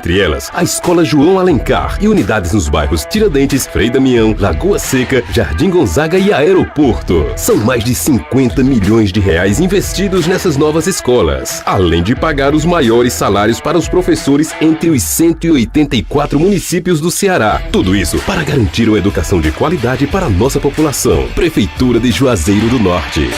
Entre elas, a Escola João Alencar e unidades nos bairros Tiradentes, Frei Damião, Lagoa Seca, Jardim Gonzaga e Aeroporto. São mais de 50 milhões de reais investidos nessas novas escolas, além de pagar os maiores salários para os professores entre os 184 municípios do Ceará. Tudo isso para garantir uma educação de qualidade para a nossa população. Prefeitura de Juazeiro do Norte.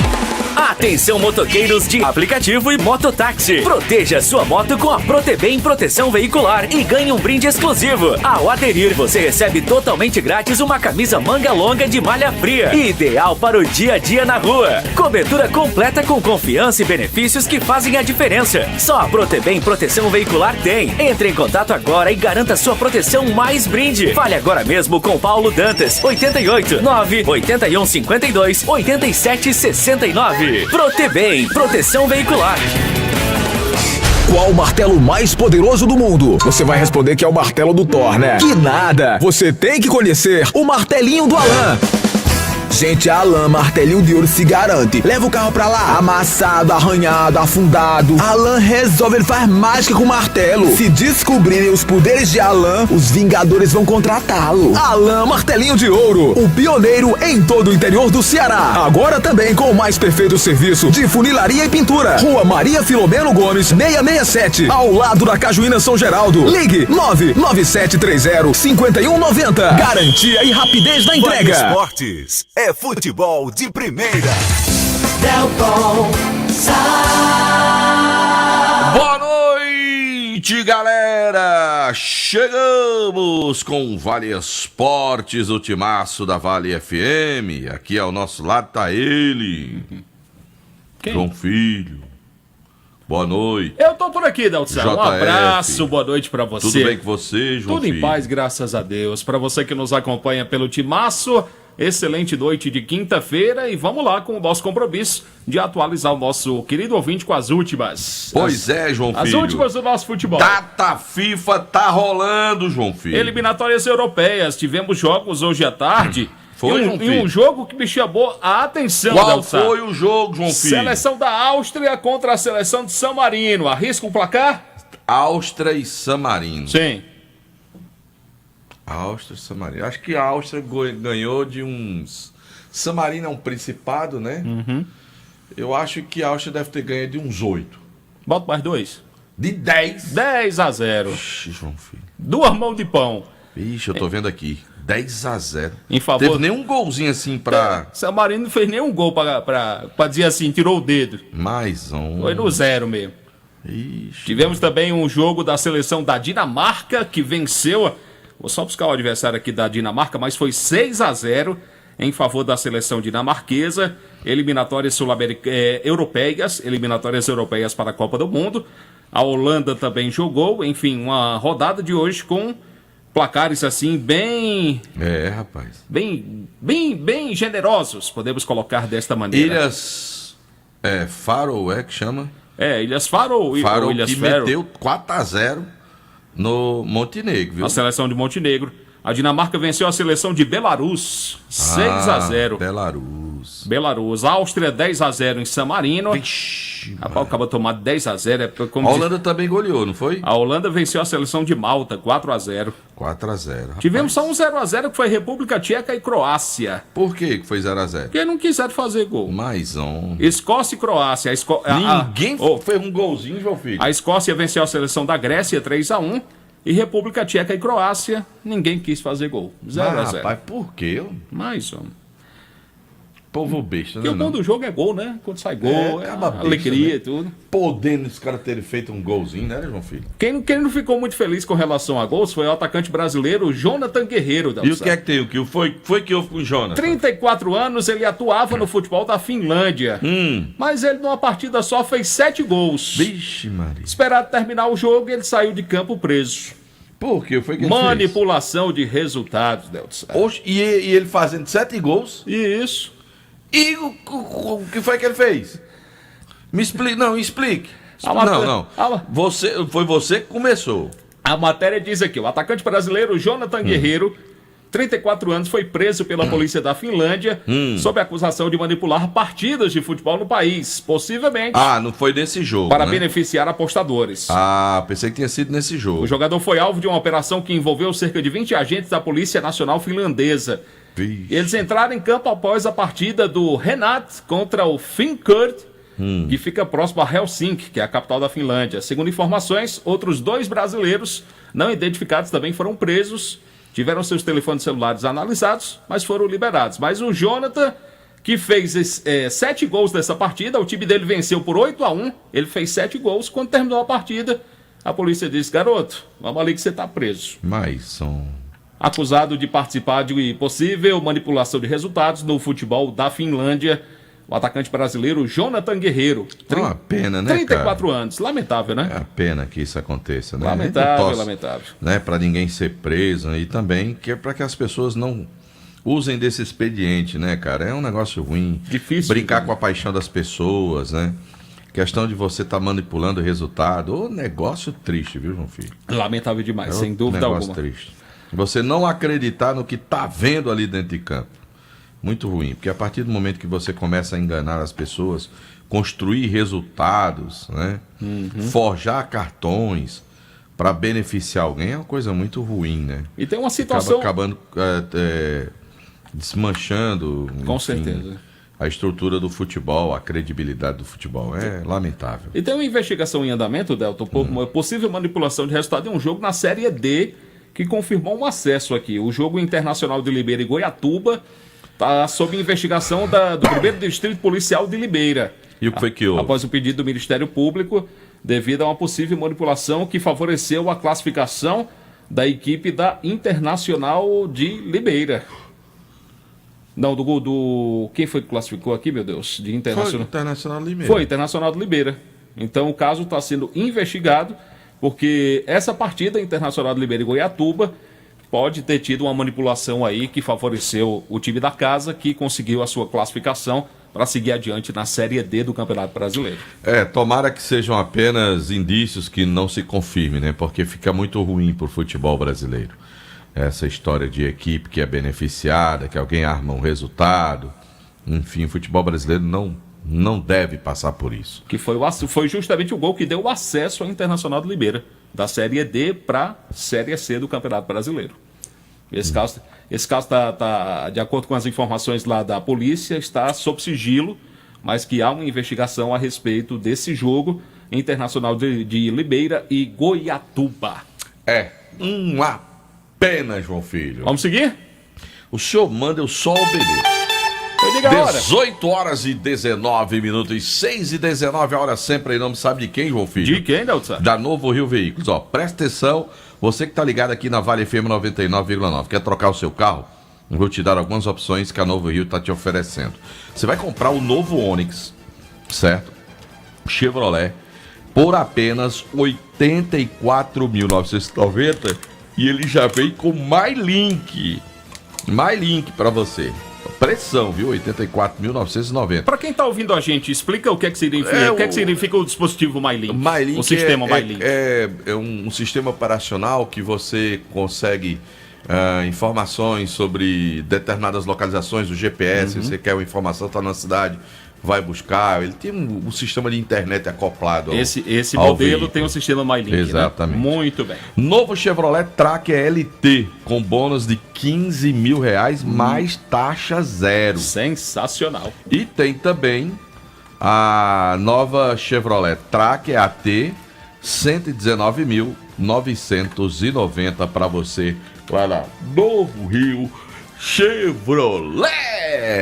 Atenção, motoqueiros de aplicativo e mototáxi. Proteja sua moto com a Protebem Proteção Veicular e ganhe um brinde exclusivo. Ao aderir, você recebe totalmente grátis uma camisa manga longa de malha fria, ideal para o dia a dia na rua. Cobertura completa com confiança e benefícios que fazem a diferença. Só a Protebem Proteção Veicular tem. Entre em contato agora e garanta sua proteção mais brinde. Fale agora mesmo com Paulo Dantas, 88 9 81 52 87 69. Protebem, proteção veicular. Qual o martelo mais poderoso do mundo? Você vai responder que é o martelo do Thor, né? Que nada! Você tem que conhecer o martelinho do Alan. Gente, a Alan Martelinho de Ouro se garante. Leva o carro pra lá, amassado, arranhado, afundado. Alan resolve, ele faz mágica com o martelo. Se descobrirem os poderes de Alan, os Vingadores vão contratá-lo. Alan Martelinho de Ouro, o pioneiro em todo o interior do Ceará. Agora também com o mais perfeito serviço de funilaria e pintura. Rua Maria Filomeno Gomes, 667, ao lado da Cajuína São Geraldo. Ligue 99730-5190. Garantia e rapidez na entrega. Esportes é futebol de primeira. Delton Boa noite, galera! Chegamos com o Vale Esportes, o timaço da Vale FM. Aqui ao nosso lado tá ele, Quem? João Filho. Boa noite. Eu tô por aqui, Delton. Um abraço, boa noite pra você. Tudo bem com você, João Tudo Filho? em paz, graças a Deus. Pra você que nos acompanha pelo timaço, excelente noite de quinta-feira e vamos lá com o nosso compromisso de atualizar o nosso querido ouvinte com as últimas. Pois é, João Filho. As últimas do nosso futebol. Data FIFA tá rolando, João Filho. Eliminatórias europeias. Tivemos jogos hoje à tarde. Foi, João e Filho? um jogo que me chamou a atenção, Qual Delton. foi o jogo, João Filho? Seleção da Áustria contra a seleção de San Marino. Arrisca o placar? Áustria e San Marino. Sim. Áustria e San Marino. Acho que a Áustria ganhou de uns... San Marino é um principado, né? Uhum. Eu acho que a Áustria deve ter ganho de uns 8. Bota mais 2. De 10. 10-0. Ixi, João Filho. 2 mãos de pão. Ixi, eu tô vendo aqui. 10-0. Em favor... Teve nenhum golzinho assim pra... San Marino não fez nenhum gol pra dizer assim, tirou o dedo. Mais um. Foi no 0 mesmo. Ixi. Tivemos também um jogo da seleção da Dinamarca, que venceu... Vou só buscar o adversário aqui da Dinamarca, mas foi 6-0 em favor da seleção dinamarquesa. Eliminatórias eliminatórias europeias para a Copa do Mundo. A Holanda também jogou. Enfim, uma rodada de hoje com placares assim bem... É, rapaz. Bem generosos, podemos colocar desta maneira. Ilhas... Faroe, que chama? Ilhas Faroe. Faroe Ilhas que Faroe. meteu 4-0 no Montenegro, viu? A seleção de Montenegro. A Dinamarca venceu a seleção de Belarus, 6-0. Belarus. A Áustria, 10-0 em San Marino. Vixe, Rapaz, acaba tomando 10-0. A Holanda também goleou, não foi? A Holanda venceu a seleção de Malta, 4-0. 4-0. Tivemos só um 0-0 que foi República Tcheca e Croácia. Por que foi 0-0? Porque não quiseram fazer gol. Mais um. Escócia e Croácia. Ninguém fez um golzinho, João Filho. A Escócia venceu a seleção da Grécia, 3-1. E República Tcheca e Croácia, ninguém quis fazer gol. 0-0. Rapaz, por quê? Mais um. Povo besta, né? Porque o bom do jogo é gol, né? Quando sai gol, alegria, né? e tudo. Podendo os caras terem feito um golzinho, né, João Filho? Quem não ficou muito feliz com relação a gols foi o atacante brasileiro Jonathan Guerreiro. E o que é que tem? O que foi que houve com o Jonathan? 34 anos, ele atuava no futebol da Finlândia. Mas ele, numa partida só, fez 7 gols. Vixe, Maria. Esperado terminar o jogo, ele saiu de campo preso. Por que foi que ele Manipulação de resultados, Delton. Oxe, e ele fazendo 7 gols? Isso. E o que foi que ele fez? Me explique. Não, explique. Não. Foi você que começou. A matéria diz aqui, o atacante brasileiro Jonathan Guerreiro 34 anos, foi preso pela polícia da Finlândia sob a acusação de manipular partidas de futebol no país, possivelmente não foi nesse jogo, para né? beneficiar apostadores. Pensei que tinha sido nesse jogo. O jogador foi alvo de uma operação que envolveu cerca de 20 agentes da Polícia Nacional Finlandesa. Vixe. Eles entraram em campo após a partida do Renat contra o Finkurt, que fica próximo a Helsinki, que é a capital da Finlândia. Segundo informações, outros 2 brasileiros não identificados também foram presos, tiveram seus telefones celulares analisados, mas foram liberados. Mas o Jonathan, que fez 7 gols nessa partida, o time dele venceu por 8-1, ele fez 7 gols. Quando terminou a partida, a polícia disse: garoto, vamos ali que você está preso. Acusado de participar de possível manipulação de resultados no futebol da Finlândia, o atacante brasileiro Jonathan Guerreiro. É uma pena, né, 34 anos. Lamentável, né? É uma pena que isso aconteça, né? Lamentável, lamentável. Né, para ninguém ser preso, né? E também que é para que as pessoas não usem desse expediente, né, cara? É um negócio ruim. Difícil. Brincar com a paixão das pessoas, né? Questão de você estar manipulando o resultado. Ô, negócio triste, viu, João Filho? Lamentável demais, sem dúvida alguma. Negócio triste. Você não acreditar no que tá vendo ali dentro de campo. Muito ruim, porque a partir do momento que você começa a enganar as pessoas, construir resultados, né? Forjar cartões para beneficiar alguém é uma coisa muito ruim, né? E tem uma situação... Acabando desmanchando, Com certeza. a estrutura do futebol, a credibilidade do futebol. É lamentável. E tem uma investigação em andamento, Delton, por uma possível manipulação de resultado em um jogo na Série D, que confirmou um acesso aqui. O jogo Internacional de Limeira e Goiatuba está sob investigação do primeiro distrito policial de Limeira. E o que foi que houve? Após o pedido do Ministério Público, devido a uma possível manipulação que favoreceu a classificação da equipe da Internacional de Limeira. Não, quem foi que classificou aqui, meu Deus? De Internacional. Foi Internacional de Limeira. Foi Internacional de Limeira. Então o caso está sendo investigado, porque essa partida Internacional de Limeira e Goiatuba pode ter tido uma manipulação aí que favoreceu o time da casa, que conseguiu a sua classificação para seguir adiante na Série D do Campeonato Brasileiro. Tomara que sejam apenas indícios que não se confirmem, né? Porque fica muito ruim para o futebol brasileiro. Essa história de equipe que é beneficiada, que alguém arma um resultado. Enfim, o futebol brasileiro não deve passar por isso. Que foi justamente o gol que deu o acesso ao Internacional de Limeira, da Série D para a Série C do Campeonato Brasileiro. Esse caso está, de acordo com as informações lá da polícia, está sob sigilo, mas que há uma investigação a respeito desse jogo Internacional de Limeira e Goiatuba. Uma pena, João Filho. Vamos seguir? O senhor manda, eu só obedeço. Eu digo a hora. 18 horas e 19 minutos, 6 e 19 horas sempre, em nome sabe de quem, João Filho? De quem, Delton? Da Novo Rio Veículos. Presta atenção, você que está ligado aqui na Vale FM 99,9, quer trocar o seu carro? Eu vou te dar algumas opções que a Novo Rio está te oferecendo. Você vai comprar o novo Onix, certo? Chevrolet, por apenas R$ 84.990 e ele já vem com MyLink para você. Pressão, viu? 84.990. Para quem tá ouvindo a gente, explica o que é que significa, o que significa o dispositivo MyLink. MyLink, o sistema MyLink. É um sistema operacional que você consegue informações sobre determinadas localizações do GPS. Você quer uma informação, está na cidade, vai buscar. Ele tem um sistema de internet acoplado. Esse modelo tem o sistema MyLink. Exatamente. Né? Muito bem. Novo Chevrolet Tracker LT com bônus de R$15 mil mais taxa zero. Sensacional. E tem também a nova Chevrolet Tracker AT R$119.990 para você. Vai lá, Novo Rio Chevrolet.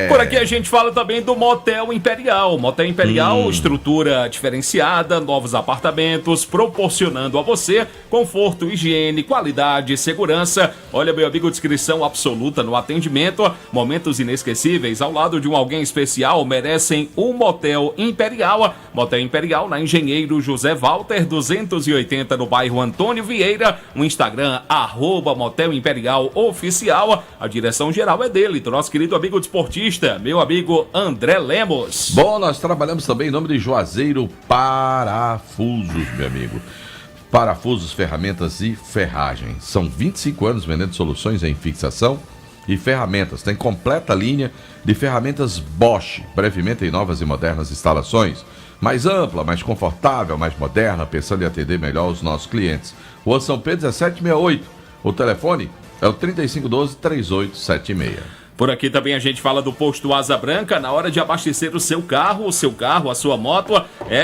Por aqui a gente fala também do Motel Imperial. Motel Imperial, estrutura diferenciada, novos apartamentos, proporcionando a você conforto, higiene, qualidade, segurança. Olha, meu amigo, descrição absoluta no atendimento. Momentos inesquecíveis ao lado de um alguém especial merecem um Motel Imperial. Motel Imperial na Engenheiro José Walter 280 no bairro Antônio Vieira. O Instagram @Motel Imperial Oficial. A direção geral é dele, do nosso querido amigo desportista, meu amigo André Lemos. Bom, nós trabalhamos também em nome de Juazeiro Parafusos, meu amigo. Parafusos, ferramentas e ferragens. São 25 anos vendendo soluções em fixação, e ferramentas. Tem completa linha de ferramentas Bosch, brevemente em novas e modernas instalações. Mais ampla, mais confortável, mais moderna, pensando em atender melhor os nossos clientes. Rua São Pedro 1768. O telefone é o 3512-3876. Por aqui também a gente fala do posto Asa Branca. Na hora de abastecer o seu carro, a sua moto,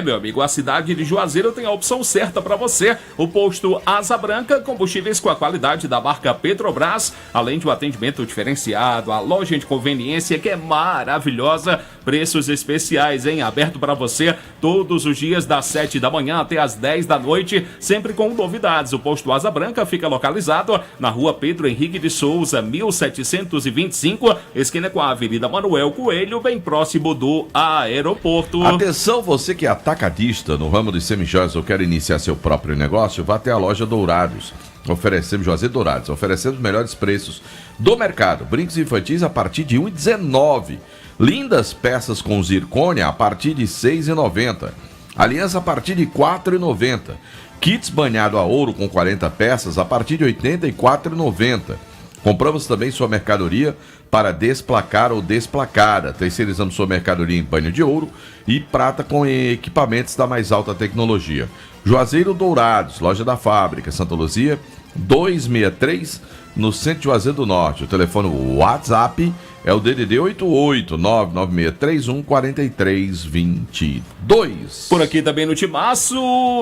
meu amigo, a cidade de Juazeiro tem a opção certa para você. O posto Asa Branca, combustíveis com a qualidade da marca Petrobras, além de um atendimento diferenciado, a loja de conveniência que é maravilhosa, preços especiais, aberto para você todos os dias das 7 da manhã até as 10 da noite, sempre com novidades. O posto Asa Branca fica localizado na rua Pedro Henrique de Souza, 1725, esquina com a Avenida Manuel Coelho, bem próximo do aeroporto. Atenção, você que é atacadista no ramo de semijoias ou quer iniciar seu próprio negócio, vá até a loja Dourados. Oferecemos Juazeiro Dourados, oferecemos os melhores preços do mercado. Brincos infantis a partir de R$ 1,19. Lindas peças com zircônia a partir de R$ 6,90. Aliança a partir de R$ 4,90. Kits banhado a ouro com 40 peças a partir de R$ 84,90. Compramos também sua mercadoria para desplacar ou desplacada. Terceirizamos sua mercadoria em banho de ouro e prata com equipamentos da mais alta tecnologia. Juazeiro Dourados, loja da fábrica, Santa Luzia, 263, no centro de Juazeiro do Norte. O telefone WhatsApp é o DDD 88996314322. Por aqui também no Timaço,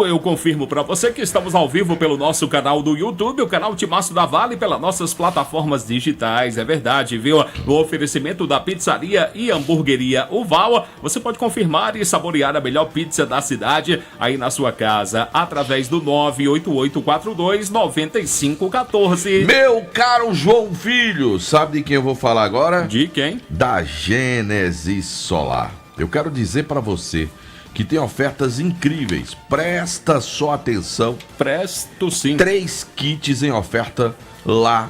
eu confirmo para você que estamos ao vivo pelo nosso canal do YouTube, o canal Timaço da Vale, pelas nossas plataformas digitais. É verdade, viu? No oferecimento da pizzaria e hamburgueria Oval, você pode confirmar e saborear a melhor pizza da cidade aí na sua casa, através do 988429514. Meu caro João Filho, sabe de quem eu vou falar agora? De quem? Da Gênesis Solar. Eu quero dizer para você que tem ofertas incríveis. Presta só atenção. Presto sim. 3 kits em oferta lá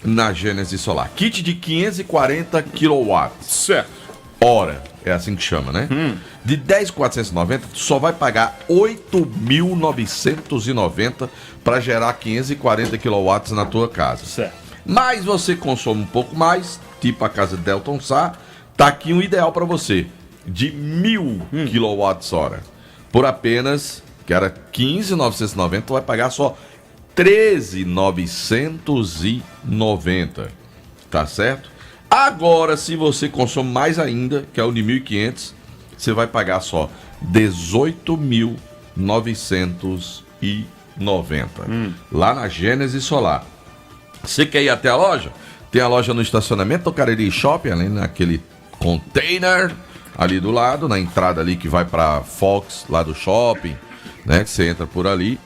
na Gênesis Solar. Kit de 540 kW. Certo. Hora, é assim que chama, né? De 10.490, tu só vai pagar 8.990 para gerar 540 kW na tua casa. Certo. Mas você consome um pouco mais, tipo a casa de Delton Sá, tá aqui um ideal para você, de 1.000 kWh. Por apenas, que era 15.990, tu vai pagar só 13.990. Tá certo? Agora, se você consome mais ainda, que é o de 1.500, você vai pagar só 18.990. Lá na Gênesis Solar. Você quer ir até a loja? Tem a loja no estacionamento do Cariri Shopping, ali naquele container ali do lado, na entrada ali que vai pra Fox, lá do shopping, né? Que você entra por ali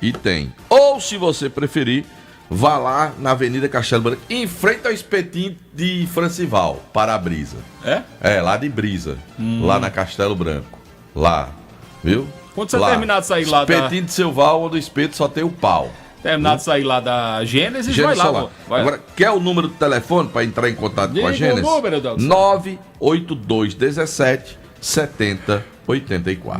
e tem. Ou, se você preferir, vá lá na Avenida Castelo Branco, em frente ao espetinho de Francival, para-brisa. É? É, lá de Brisa, lá na Castelo Branco. Lá, viu? Quando você terminar de sair lá da... Espetinho de Silval, onde o espeto só tem o pau. Terminado de sair lá da Gênesis, vai lá. Vai. Agora, quer o número do telefone para entrar em contato com a Gênesis? 98217-7084.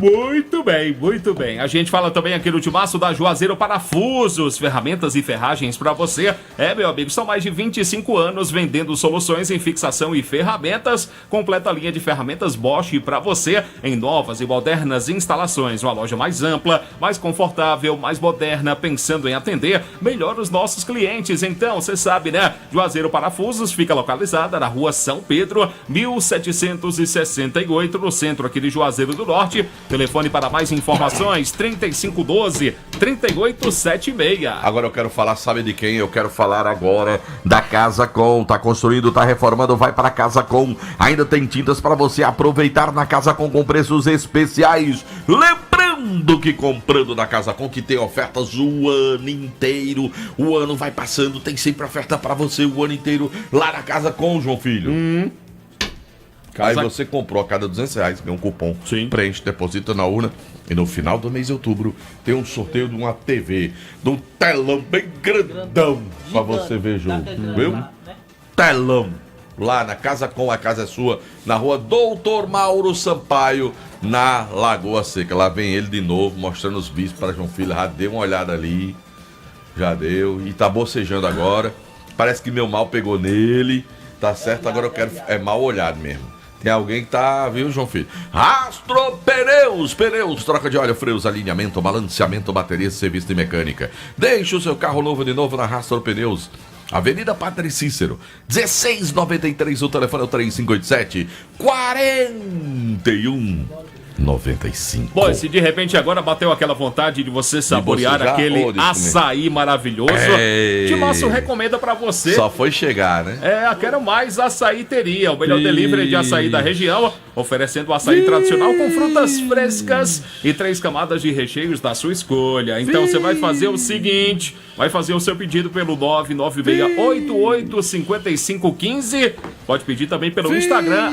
Muito bem, muito bem. A gente fala também aqui no Timaço da Juazeiro Parafusos, ferramentas e ferragens para você. Meu amigo, são mais de 25 anos vendendo soluções em fixação e ferramentas. Completa linha de ferramentas Bosch para você em novas e modernas instalações. Uma loja mais ampla, mais confortável, mais moderna, pensando em atender melhor os nossos clientes. Então, você sabe, né? Juazeiro Parafusos fica localizada na rua São Pedro, 1768, no centro aqui de Juazeiro do Norte. Telefone para mais informações 3512-3876. Agora eu quero falar, sabe de quem? Eu quero falar agora da Casa Com. Tá construindo, tá reformando, vai para Casa Com. Ainda tem tintas para você aproveitar na Casa Com preços especiais. Lembrando que comprando na Casa Com, que tem ofertas o ano inteiro. O ano vai passando, tem sempre oferta para você o ano inteiro lá na Casa Com, João Filho. Aí você comprou a cada R$200, ganha um cupom, preenche, deposita na urna e no final do mês de outubro tem um sorteio de uma TV, de um telão bem grandão pra você ver jogo, viu? Telão, lá na Casa Com, a casa é sua, na rua Doutor Mauro Sampaio, na Lagoa Seca. Lá vem ele de novo, mostrando os bichos para João Filho, já deu uma olhada ali, já deu, e tá bocejando agora. Parece que meu mal pegou nele. Tá certo, agora eu quero... É mal olhado mesmo. Tem alguém que tá, viu, João Filho? Rastro Pneus, troca de óleo, freios, alinhamento, balanceamento, bateria, serviço de mecânica. Deixe o seu carro novo de novo na Rastro Pneus. Avenida Padre Cícero, 1693, o telefone é o 3587 4195. Bom, se de repente agora bateu aquela vontade de você saborear aquele açaí maravilhoso, Timaço recomenda pra você. Só foi chegar, né? A Quero Mais Açaíteria, o melhor delivery de açaí da região, oferecendo açaí tradicional com frutas frescas e 3 camadas de recheios da sua escolha. Então você vai fazer o seguinte, vai fazer o seu pedido pelo 996885515. Pode pedir também pelo Instagram,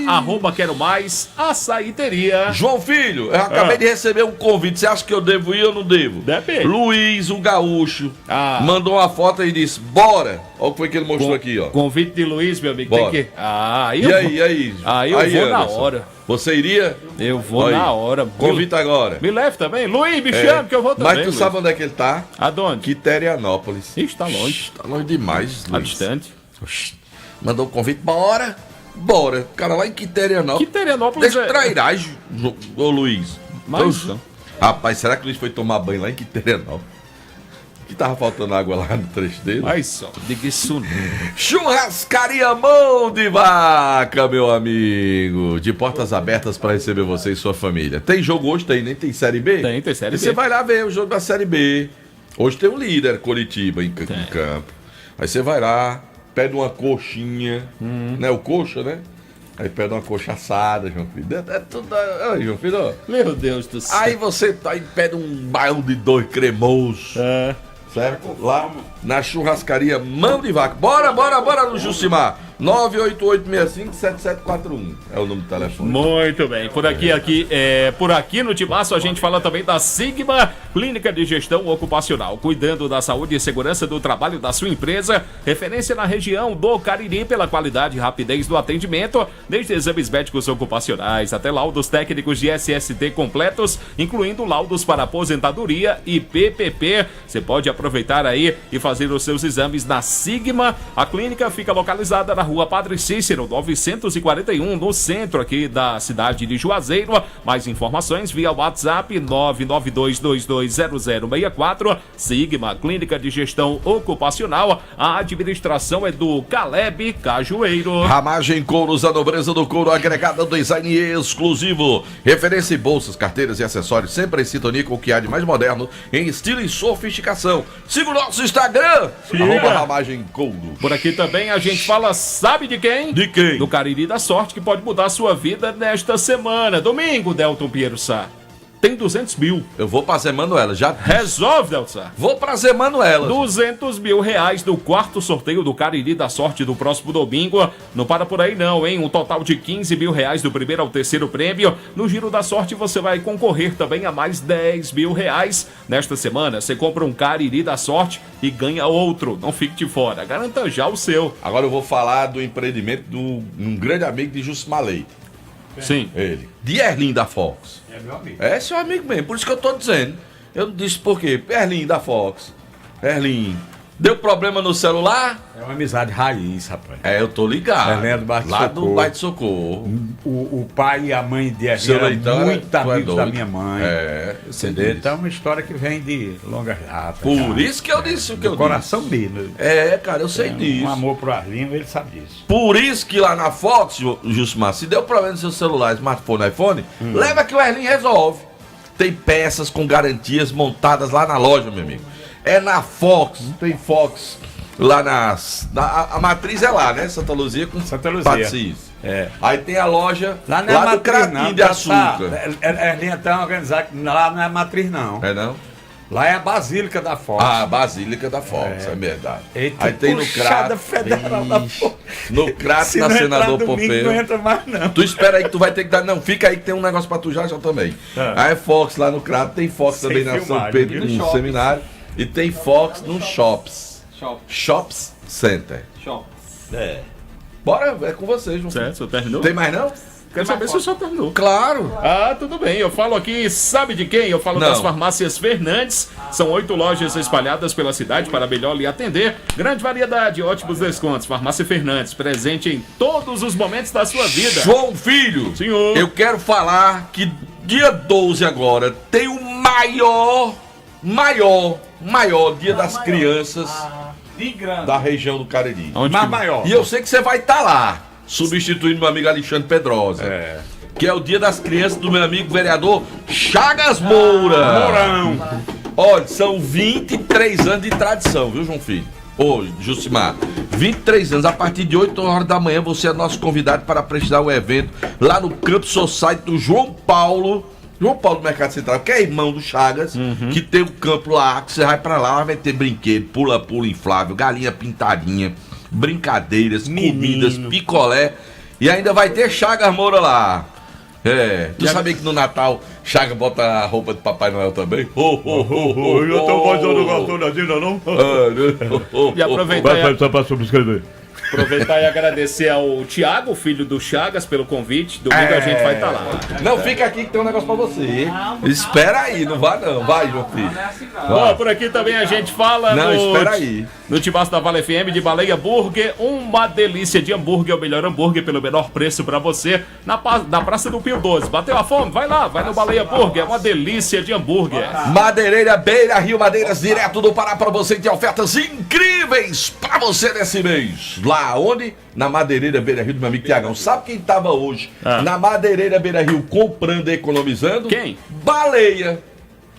@Quero Mais Açaíteria. João Filho, eu acabei de receber um convite. Você acha que eu devo ir ou não devo? Depende. Luiz, o gaúcho, mandou uma foto e disse, bora. Olha o que foi que ele mostrou aqui, ó. Convite de Luiz, meu amigo. Bora. Tem que... aí? Aí eu vou na hora. Você iria? Eu vou na hora. Convita agora. Me leve também. Luiz, me chame que eu vou também. Mas tu sabe onde é que ele tá? Aonde? Quiterianópolis. Ixi, tá longe. Tá longe demais, Tá Luiz. distante. Mandou um convite, bora. O cara lá em Quiterianópolis. Quiterianópolis Deixa trairagem, ô Luiz. Mas não. Rapaz, será que o Luiz foi tomar banho lá em Quiterianópolis? Que tava faltando água lá no trecho dele? Mas só, diga isso não. Churrascaria Mão de Vaca, meu amigo. De portas abertas para receber você e sua família. Tem jogo hoje? Nem tem Série B? Tem Série B. Você vai lá ver o jogo da Série B. Hoje tem um líder, Coritiba, em campo. Aí você vai lá, pede uma coxinha, né? O coxa, né? Aí pede uma coxa assada, João Filho. É tudo. Olha, João Filho, ó. Meu Deus do céu. Aí você tá e pede um baião de 2 cremoso. Certo? Lá na churrascaria Mão de Vaca. Bora no Jucimar. 988657741 é o número do telefone. Muito bem. Por aqui no Timaço a gente fala também da Sigma Clínica de Gestão Ocupacional, cuidando da saúde e segurança do trabalho da sua empresa. Referência na região do Cariri pela qualidade e rapidez do atendimento, desde exames médicos ocupacionais até laudos técnicos de SST completos, incluindo laudos para aposentadoria e PPP. Você pode aproveitar aí e fazer os seus exames na Sigma. A clínica fica localizada na Rua Padre Cícero, 941, no centro aqui da cidade de Juazeiro. Mais informações via WhatsApp 992220064. Sigma Clínica de Gestão Ocupacional. A administração é do Caleb Cajueiro. Ramagem Couros, a nobreza do couro agregada do design exclusivo. Referência em bolsas, carteiras e acessórios, sempre em sintonia com o que há de mais moderno em estilo e sofisticação. Siga o nosso Instagram, @Ramagem Couros. Por aqui também a gente fala, sabe de quem? De quem? Do Cariri da Sorte, que pode mudar a sua vida nesta semana. Domingo, Delton Pinheiro Sá. Tem 200 mil. Eu vou pra Zé Manuela, já. Resolve, Delton. Vou pra Zé Manuela. 200 mil reais do 4º sorteio do Cariri da Sorte do próximo domingo. Não para por aí não, hein? Um total de 15 mil reais do primeiro ao terceiro prêmio. No Giro da Sorte você vai concorrer também a mais 10 mil reais. Nesta semana você compra um Cariri da Sorte e ganha outro. Não fique de fora, garanta já o seu. Agora eu vou falar do empreendimento de um grande amigo de Jucimar Leite. Sim. Ele. De Erlin da Fox. É meu amigo. É seu amigo mesmo, por isso que eu tô dizendo. Eu disse por quê? Erlin da Fox. Erlin. Deu problema no celular? É uma amizade raiz, rapaz. É, eu tô ligado. Erlin é do Bairro de Lá Socorro. do Bairro de Socorro. O pai e a mãe de Erlin Seu eram Leitão muito tu é amigos da doido. minha mãe. É, eu sei Entendeu? disso. Então é uma história que vem de longa data. Por isso que eu disse o que eu disse. Coração mesmo. É, cara, eu sei Tem disso. um amor pro Arlinho, ele sabe disso. Por isso que lá na Fox, Jusmar, se deu problema no seu celular, smartphone, iPhone, leva que o Erlin resolve. Tem peças com garantias montadas lá na loja, meu amigo. É na Fox, tem Fox lá a matriz é lá, né? Santa Luzia com Santa Luzia. Patrícia. É. Aí tem a loja Lá não é lá no matriz, Craquinho não. de Açúcar. Erlin é tão organizado que lá não é matriz, não. É não? Lá é a Basílica da Fox. Ah, a Basílica da Fox, é verdade. Eita, Aí tem no puxada Crato. federal da Fox. No Crato, Se na não entrar Senador domingo, Pompeu. não entra mais, não. Tu espera aí que tu vai ter que dar. Não, fica aí que tem um negócio pra tu já também. Aí é Fox lá no Crato, tem Fox Sem também na São filmagem, Pedro, viu? no seminário. E tem Fox no Shops Center. É. Bora, é com vocês, João. Certo, você terminou? Tem mais não? Quero saber se o senhor terminou. Claro. Ah, tudo bem. Eu falo aqui, sabe de quem? Eu falo Não. das farmácias Fernandes. São 8 lojas espalhadas pela cidade para melhor lhe atender. Grande variedade, ótimos descontos. Farmácia Fernandes, presente em todos os momentos da sua vida. João Filho, Senhor. eu quero falar que dia 12 agora tem o maior Dia das Crianças De grande. da região do Cariri. Onde Mas que- maior. E eu sei que você vai estar lá, substituindo meu amigo Alexandre Pedrosa. Que é o Dia das Crianças do meu amigo vereador Chagas Moura. Mourão. Olha, são 23 anos de tradição, viu, João Filho? Ô, Jucimar, 23 anos, a partir de 8 horas da manhã você é nosso convidado para prestigiar o evento lá no Campo Society do João Paulo do Mercado Central, que é irmão do Chagas, que tem um campo lá, que você vai pra lá, vai ter brinquedo, pula-pula inflável, galinha pintadinha, brincadeiras, comidas, picolé, e ainda vai ter Chagas Moura lá. Tu sabia que no Natal Chagas bota a roupa de Papai Noel também? Eu tô fazendo gasolina, não? E aproveitar Só pra subscrever. Aproveitar e agradecer ao Tiago, filho do Chagas, pelo convite. Domingo a gente vai estar lá. Não, fica aqui que tem um negócio pra você. Espera aí, não vai não. Vai, João Filho. Bom, por aqui também a gente fala Não, espera aí. no Timaço da Vale FM de Baleia Burger. Uma delícia de hambúrguer, o melhor hambúrguer pelo menor preço pra você. Na Praça do Pio 12. Bateu a fome? Vai lá, vai no Baleia Burger. É uma delícia de hambúrguer. Madeireira Beira Rio Madeiras, direto do Pará para você, tem ofertas incríveis pra você nesse mês. Lá onde? Na Madeireira Beira Rio do meu amigo Tiagão. Sabe quem tava hoje na Madeireira Beira Rio comprando e economizando? Quem? Baleia.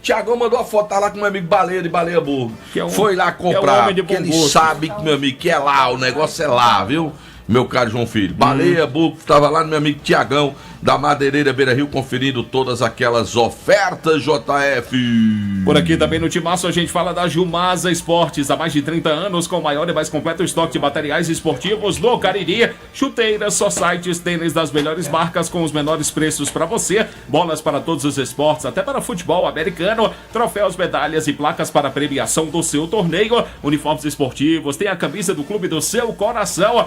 Tiagão mandou a foto, tá lá com meu amigo Baleia de Baleia Burgo. Que é um- Foi lá que é um comprar, homem de porque bom ele gosto. sabe que meu amigo que é lá, o negócio é lá, viu? Meu caro João Filho. Baleia Burgo, tava lá no meu amigo Tiagão da Madeireira Beira Rio conferindo todas aquelas ofertas, JF. Por aqui também no Timaço a gente fala da Jumasa Esportes, há mais de 30 anos, com o maior e mais completo estoque de materiais esportivos no Cariri. Chuteiras, societies, tênis das melhores marcas com os menores preços para você, bolas para todos os esportes, até para futebol americano, troféus, medalhas e placas para premiação do seu torneio, uniformes esportivos, tem a camisa do clube do seu coração,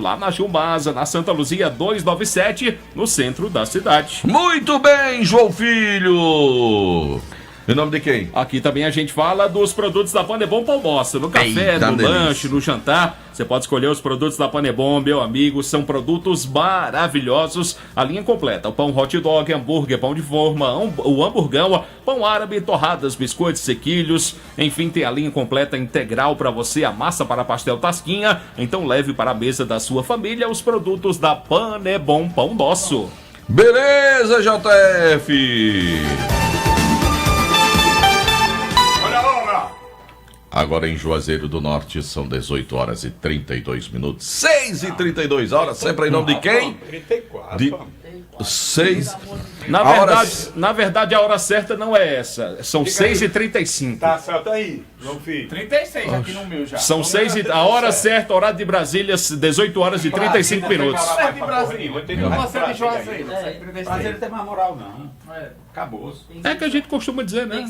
lá na Jumasa, na Santa Luzia 297, no centro da cidade. Muito bem, João Filho. Em nome de quem? Aqui também a gente fala dos produtos da Panebom para almoço, no café, Eita, no delícia. lanche, no jantar. Você pode escolher os produtos da Panebom, meu amigo. São produtos maravilhosos. A linha completa: o pão hot dog, hambúrguer, pão de forma, o hamburgão, pão árabe, torradas, biscoitos, sequilhos. Enfim, tem a linha completa integral para você, a massa para pastel tasquinha. Então leve para a mesa da sua família os produtos da Panebom Pão Nosso. Beleza, JF. Olha a hora. Agora em Juazeiro do Norte são 18 horas e 32 minutos. 6h32 horas, sempre em nome de quem? 34. De 6. Na verdade, a hora certa não é essa. São 6h35. Tá certo aí, João Filho. 36 aqui no meu já. São 6 a hora certa, horário de Brasília, 18 horas e 35 minutos. Você é de Brasília. Você é de Juazeiro. Brasília não tem mais moral, não. Acabou. É que a gente costuma dizer, né?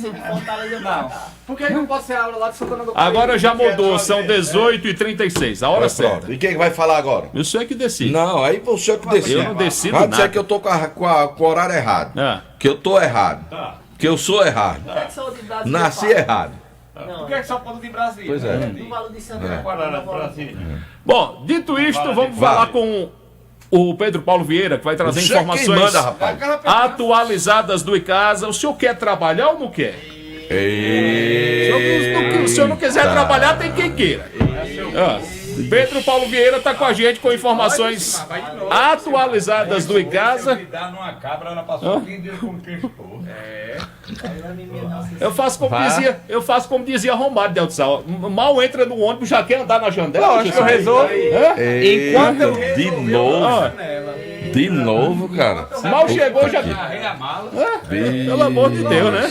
Não. Por que não pode ser a aula lá de Santana do Agora já mudou, são 18h36, a hora certa. E quem vai falar agora? Eu sei que decide. Não, aí você que decide. Eu não decido Vai dizer nada. que eu tô com o horário errado. Ah. Que eu tô errado. Que eu sou errado. Nasci errado. Por que só pode de Brasília? Pois é. Não vale de Santana. Bom, dito isto, vamos Vai. falar com o Pedro Paulo Vieira, que vai trazer Você é quem informações manda, rapaz. atualizadas do Icasa. O senhor quer trabalhar ou não quer? Se o senhor não quiser trabalhar, tem quem queira. Pedro Paulo Vieira está com a gente com informações atualizadas do Icasa. Numa cabra, ela passou 15 dias com Cristo. Eu faço como dizia Romário Del Sal. Mal entra no ônibus, já quer andar na janela. Acho que eu resolvo. Enquanto eu... De novo, cara. Mal chegou, já. Pelo amor de Deus, né?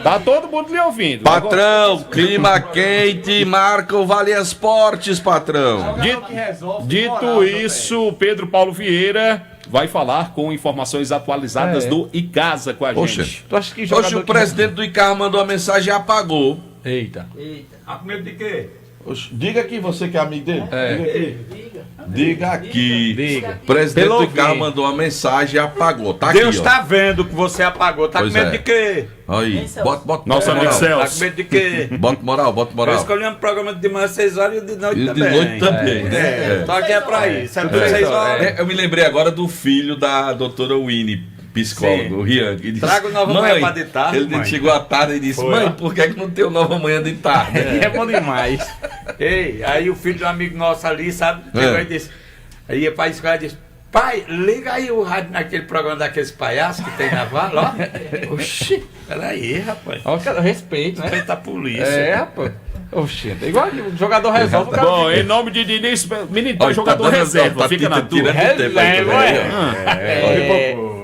Tá todo mundo lhe ouvindo. Patrão, clima quente, marca o Vale Esportes, patrão. Dito isso, Pedro Paulo Vieira vai falar com informações atualizadas do Icasa com a gente. Oxe, Tu acha que hoje jogador o presidente do ICAR mandou uma mensagem e apagou. Eita. A com medo de quê? Oxe, diga aqui, você que é amigo dele. Diga aqui. Diga aqui. Diga. O presidente Pelo do Icasa ouvir. mandou uma mensagem e apagou. Tá Deus aqui, ó. tá vendo que você apagou. Tá Pois com medo é. de quê? Aí, bota Nosso amigo moral. Celso. Tá com medo de quê? Bota moral. Eu escolhi um programa de manhã às 6 horas e de noite E de também. noite também, né? Só que é pra isso. É por 6 horas. Eu me lembrei agora do filho da doutora Winnie, psicólogo, Sim. o Rian. Que disse, Traga o Nova Manhã pra de tarde, Ele mãe. chegou à tarde e disse, Foi, mãe, ó. por que é que não tem o Nova Manhã de tarde? É bom demais. Ei, aí o filho de um amigo nosso ali, sabe? Chegou e disse. Aí ia pra escola e disse: pai, liga aí o rádio naquele programa daqueles palhaços que tem na vala, ó. Oxi, peraí, rapaz. Ó, cara, respeito, né? Respeita a polícia. É, rapaz. Oxi, é igual o jogador resolve o cara. Bom, em nome de Diniz, menino, Olha, jogador tá dando- reserva, tá fica na tirando tua. tempo aí também, ó.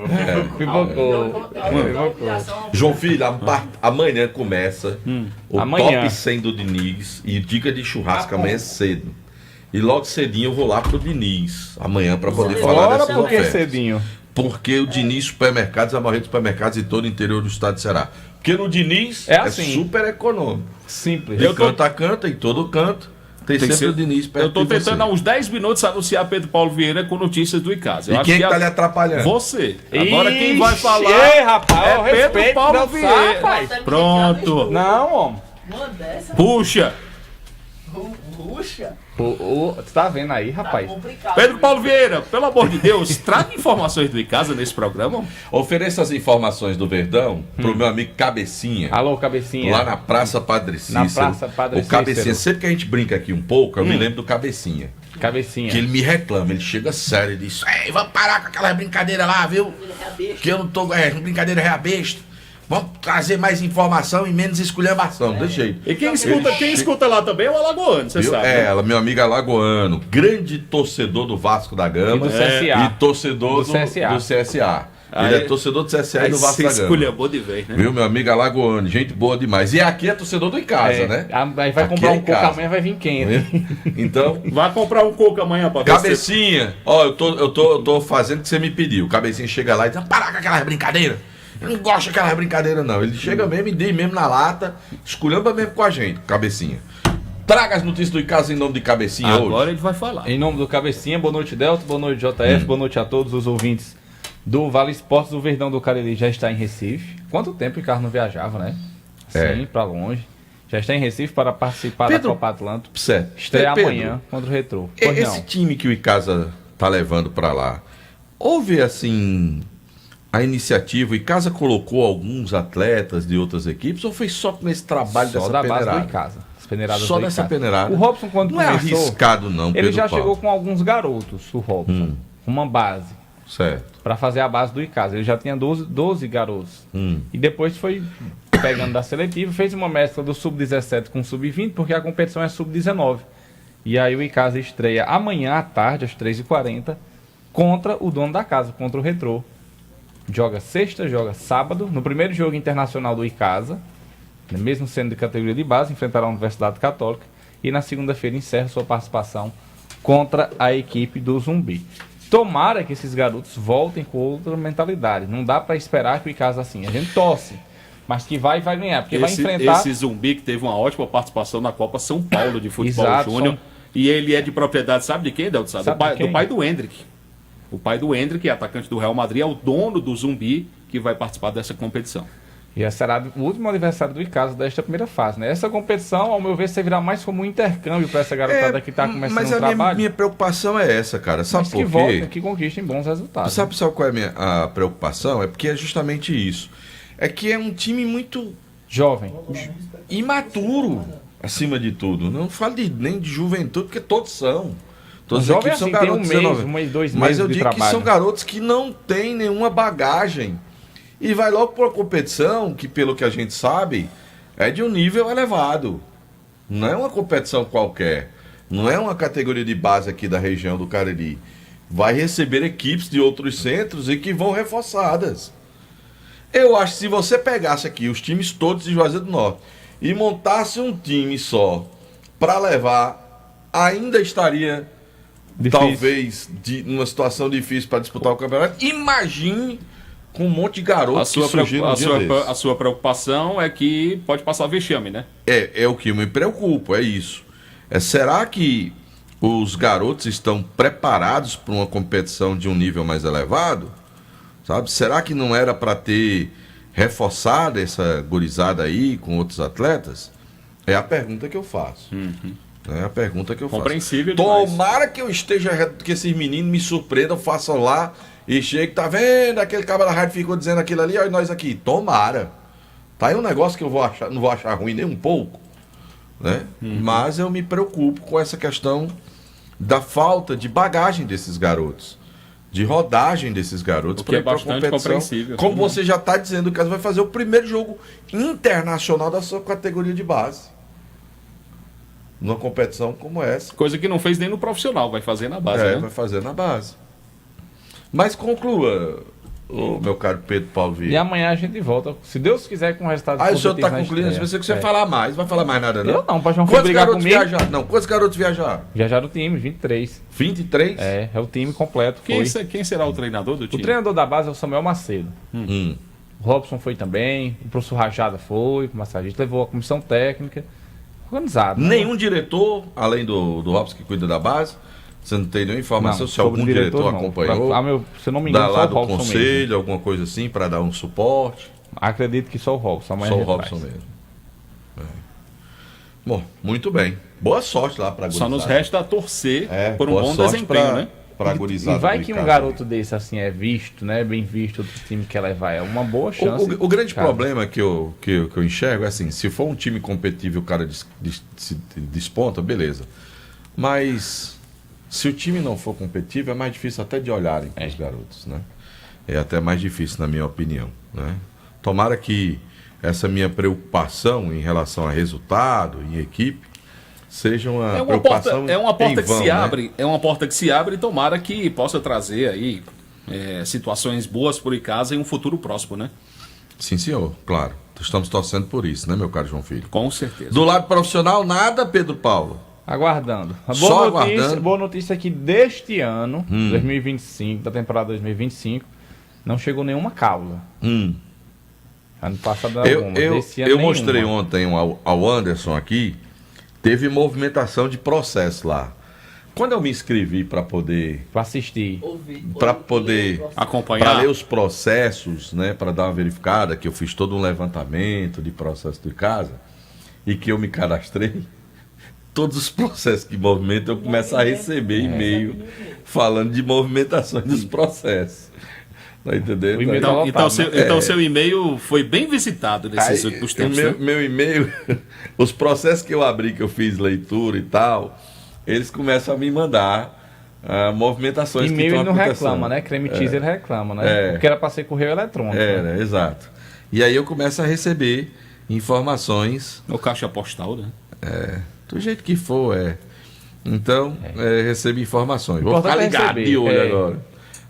Pipocou. João Filho, amanhã começa o Amanhã. top 100 do Diniz e dica de churrasco amanhã cedo. E logo cedinho eu vou lá pro Diniz amanhã pra poder falar Ora, dessas por que ofertas. cedinho? Porque o Diniz Supermercados é a maior rede de supermercados em todo o interior do estado de Ceará. Porque no Diniz É assim. super econômico. Simples. De canto a canto, em todo canto, tem sempre ser- o Diniz perto Eu tô de você. tentando há uns 10 minutos anunciar Pedro Paulo Vieira com notícias do Icasa. Eu E acho quem que que tá lhe atrapalhando? Você. Agora quem vai Ixi, falar ei, rapaz, é ó, Pedro respeito, Paulo não Vieira. sabe, rapaz. Pronto. Não, homem. Puxa. Tu tá vendo aí, rapaz? Pedro Paulo Vieira, pelo amor de Deus, traga informações do Icasa nesse programa. Ofereça as informações do Verdão pro meu amigo Cabecinha. Alô, cabecinha. Lá na Praça Padre Cícero. Na Praça Padre O Cabecinha, Cícero. sempre que a gente brinca aqui um pouco, eu me lembro do Cabecinha. Cabecinha. Que ele me reclama, ele chega sério e diz: ei, vamos parar com aquelas brincadeiras lá, viu? Que eu não tô. Brincadeira é a besta. Vamos trazer mais informação e menos esculhambação. Deixa aí. E quem escuta lá também é o Alagoano, você Viu? sabe. É, né? ela, meu amigo Alagoano, grande torcedor do Vasco da Gama E do CSA. e torcedor Do CSA. do CSA. Ele Aí- é torcedor do CSA e Aí do Vasco você da Gama. esculhambou de vez, né? Viu, meu amigo Alagoano, gente boa demais. E aqui é torcedor do Icasa, É, né? Aí vai Aqui comprar é um em coco casa. amanhã, vai vir quente. Então, Vai comprar um coco amanhã pra ver se Cabecinha, ó, eu tô fazendo o que você me pediu. Cabecinha chega lá e diz: parar com aquelas brincadeiras. Eu não gosto daquelas brincadeiras, não. Ele chega mesmo e diz mesmo na lata, esculhamba mesmo com a gente, Cabecinha. Traga as notícias do Icasa em nome de Cabecinha Agora hoje. ele vai falar. Em nome do Cabecinha, boa noite, Delta, boa noite, JF, boa noite a todos os ouvintes do Vale Esportes. O Verdão do Cariri já está em Recife. Quanto tempo o Carlos não viajava, né? Sim, pra longe. Já está em Recife para participar Pedro, da Copa Atlântico. Certo. Estreia Pedro, amanhã contra o Retrô. Pois Esse não. time que o Icasa tá levando pra lá, houve assim a iniciativa, o Icasa colocou alguns atletas de outras equipes ou foi só nesse trabalho Só dessa da base do peneirada? Icasa. As peneiradas Só do dessa Icasa. peneirada. O Robson, quando Não é começou, arriscado não, ele Pedro já Paulo. chegou com alguns garotos, o Robson. Uma base. Certo. Para fazer a base do Icasa. Ele já tinha 12 garotos. E depois foi pegando da seletiva, fez uma mescla do sub-17 com o sub-20, porque a competição é sub-19. E aí o Icasa estreia amanhã à tarde, às 3h40, contra o dono da casa, contra o Retrô. Joga sexta, joga sábado. No primeiro jogo internacional do Icasa, mesmo sendo de categoria de base, enfrentará a Universidade Católica. E na segunda-feira encerra sua participação contra a equipe do Zumbi. Tomara que esses garotos voltem com outra mentalidade. Não dá para esperar que o Icasa assim. A gente torce, mas que vai ganhar, porque vai enfrentar... Esse Zumbi que teve uma ótima participação na Copa São Paulo de Futebol Exato, Júnior. E ele é de propriedade, sabe de quem, Delto? Sabe de quem? Do pai do Hendrick. O pai do Hendrick, atacante do Real Madrid, é o dono do Zumbi que vai participar dessa competição. E será o último aniversário do Icasa desta primeira fase, né? Essa competição, ao meu ver, servirá mais como um intercâmbio para essa garotada que está começando mas o a trabalho. minha preocupação é essa, cara. Sabe Mas por que quê? voltem, que conquistem bons resultados. Sabe qual é a minha preocupação? É porque é justamente isso. É que é um time muito Jovem. imaturo, acima de tudo. Não falo nem de juventude, porque todos são. Todas O as jovem, equipes são assim, tem garotos um mês, 19. um mês, 2 Mas meses eu de digo que trabalho. são garotos que não têm nenhuma bagagem. E vai logo para uma competição que, pelo que a gente sabe, é de um nível elevado. Não é uma competição qualquer. Não é uma categoria de base aqui da região do Cariri. Vai receber equipes de outros centros e que vão reforçadas. Eu acho que se você pegasse aqui os times todos de Juazeiro do Norte e montasse um time só para levar, ainda estaria Difícil. talvez numa situação difícil para disputar o campeonato. Imagine com um monte de garotos que surgiram um dia desses. A sua preocupação é que pode passar vexame, né? É o que me preocupa, é isso. Será que os garotos estão preparados para uma competição de um nível mais elevado? Sabe? Será que não era para ter reforçado essa gurizada aí com outros atletas? É a pergunta que eu faço. É a pergunta que eu faço. Compreensível demais. Tomara que eu esteja, que esses meninos me surpreendam, façam lá e chegue, tá vendo? Aquele cara da rádio ficou dizendo aquilo ali, ó, e nós aqui. Tomara. Tá aí um negócio que eu vou achar, não vou achar ruim nem um pouco, né? Mas eu me preocupo com essa questão da falta de bagagem desses garotos, de rodagem desses garotos. O que é bastante compreensível. Como você já está dizendo, o Caso vai fazer o primeiro jogo internacional da sua categoria de base. Numa competição como essa. Coisa que não fez nem no profissional, vai fazer na base, né? Vai fazer na base. Mas conclua, meu caro Pedro Paulo Vieira. E amanhã a gente volta, se Deus quiser, com o resultado O senhor está na concluindo, estreia. se você falar mais, vai falar mais nada, não? Eu não, para João Filho brigar comigo. Não, quantos garotos viajaram? Viajaram o time, 23. 23? É o time completo. Quem será o treinador do O time? treinador da base é o Samuel Macedo. O Robson foi também, o professor Rajada foi, o massagista levou a comissão técnica, organizado. Nenhum diretor, além do Robson que cuida da base? Você não tem nenhuma informação se sobre algum o diretor não. acompanhou? Se eu não me engano, da só lá o do Robson conselho, mesmo. alguma coisa assim, para dar um suporte? Acredito que só o Robson. Amanhã Só a o gente Robson faz. mesmo. Bom, muito bem. Boa sorte lá para a Só nos resta torcer por um boa bom sorte desempenho, né? Pra gurizada E vai do que um Icasa. garoto desse assim é visto, né? Bem visto, outro time quer levar. É uma boa chance. O grande cara. problema que eu enxergo é assim, se for um time competitivo e o cara se desponta, beleza. Mas se o time não for competitivo, é mais difícil até de olharem para os garotos, né? É até mais difícil, na minha opinião, né? Tomara que essa minha preocupação em relação a resultado, em equipe, seja uma preocupação é uma porta em que vão, se né? abre, é uma porta que se abre e tomara que possa trazer aí situações boas por Icasa em um futuro próximo, né? Sim, senhor, claro. Estamos torcendo por isso, né, meu caro João Filho? Com certeza. Do lado profissional, nada, Pedro Paulo. Aguardando. A Só boa notícia, aguardando. boa notícia é que deste ano, 2025, da temporada 2025, não chegou nenhuma causa. Ano passado alguma, desse ano eu nenhuma. mostrei ontem ao Anderson aqui, teve movimentação de processo lá. Quando eu me inscrevi para poder Pra assistir. para poder acompanhar, para ler os processos, né, para dar uma verificada, que eu fiz todo um levantamento de processo de casa e que eu me cadastrei, todos os processos que movimentam, eu começo a receber e-mail falando de movimentações dos processos. Tá entendendo? O e-mail tá lotado, Então seu e-mail foi bem visitado nesses Aí, últimos tempos, né? meu e-mail, os processos que eu abri, que eu fiz leitura e tal, eles começam a me mandar movimentações que E-mail estão ele não acontecendo. reclama, né? Creme Cheese ele reclama, né? Porque era para ser correio eletrônico. né? Exato. E aí eu começo a receber informações No caixa postal, né? do jeito que for, Então, recebo informações. Vou Importante ficar é ligado receber, de olho agora.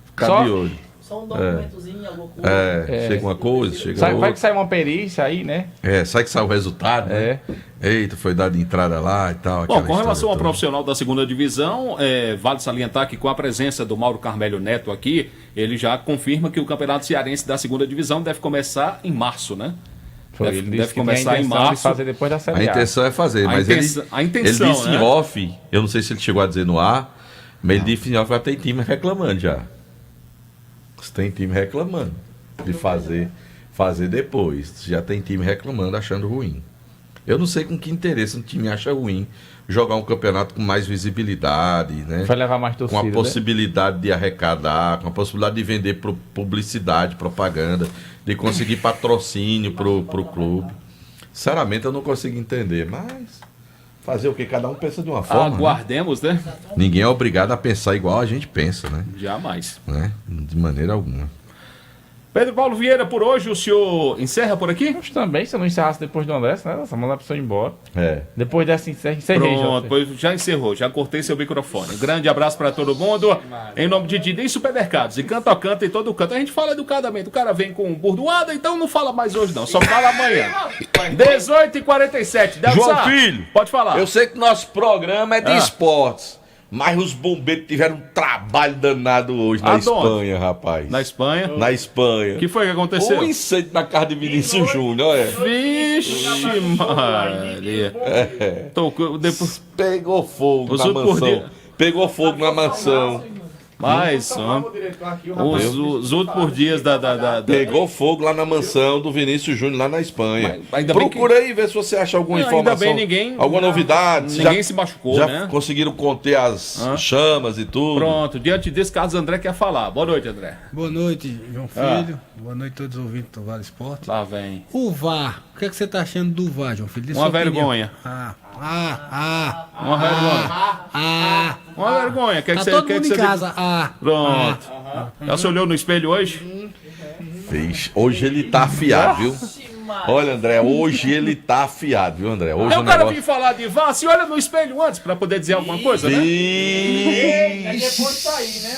Ficar Só- de olho. Só um documentozinho, alguma coisa. Chega uma coisa, chega Vai outra. que sai uma perícia aí, né? Sai que sai o resultado, né? Eita, foi dado entrada lá e tal. Bom, aquela com relação história ao toda. profissional da segunda divisão, vale salientar que com a presença do Mauro Carmelo Neto aqui, ele já confirma que o Campeonato Cearense da segunda divisão deve começar em março, né? Ele Deve disse que começar tem a em intenção março. de fazer depois da Série A A. intenção é fazer, A mas intenção- a intenção, ele disse né? em off, eu não sei se ele chegou a dizer no ar, mas ele disse em off, já tem time reclamando já. Tem time reclamando de fazer depois. Já tem time reclamando, achando ruim. Eu não sei com que interesse um time acha ruim jogar um campeonato com mais visibilidade, né? Vai levar mais Com torcida, a possibilidade de arrecadar, com a possibilidade de vender publicidade, propaganda, de conseguir patrocínio pro clube. Sinceramente, eu não consigo entender, mas fazer o que? Cada um pensa de uma forma. Né? Aguardemos, né? Ninguém é obrigado a pensar igual a gente pensa, né? Jamais. De maneira alguma. Pedro Paulo Vieira, por hoje o senhor encerra por aqui? Mas também, se eu não encerrasse depois do André, né? Só mandar a pessoa embora. Depois dessa encerrei. Pronto, pois já encerrou, já cortei seu microfone. Grande abraço pra todo mundo. Em nome de Didi Supermercados. E canto a canto em todo canto. A gente fala educadamente. O cara vem com burdoada, então não fala mais hoje não. Só fala amanhã. 18h47. João Filho, pode falar. Eu sei que nosso programa é de esportes, mas os bombeiros tiveram um trabalho danado hoje na Aonde? Espanha, rapaz. Na Espanha? Na Espanha. O que foi que aconteceu? Um incêndio na casa de Vinícius Júnior, Vixe, Maria. Tocou, depois... Pegou fogo Os na outros por mansão. dia- Pegou fogo na mansão. Mas, os últimos dias Pegou fogo lá na mansão do Vinícius Júnior, lá na Espanha. Procura aí, ver se você acha alguma informação. Ainda bem, alguma novidade. Ninguém se machucou, já né? Conseguiram conter as chamas e tudo. Pronto, diante desse caso, André quer falar. Boa noite, André. Boa noite, João Filho. Boa noite a todos os ouvintes do Vale Esporte. Lá vem. O VAR, o que você tá achando do VAR, João Filho? Uma vergonha. Uma vergonha. Uma vergonha. Tá todo mundo em casa. Pronto. Já se olhou no espelho hoje? Hoje ele tá afiado, viu? Olha, André, hoje ele tá afiado, viu, André? Hoje o cara vir falar de VAR, se olha no espelho antes pra poder dizer alguma coisa, né? Depois sair, né?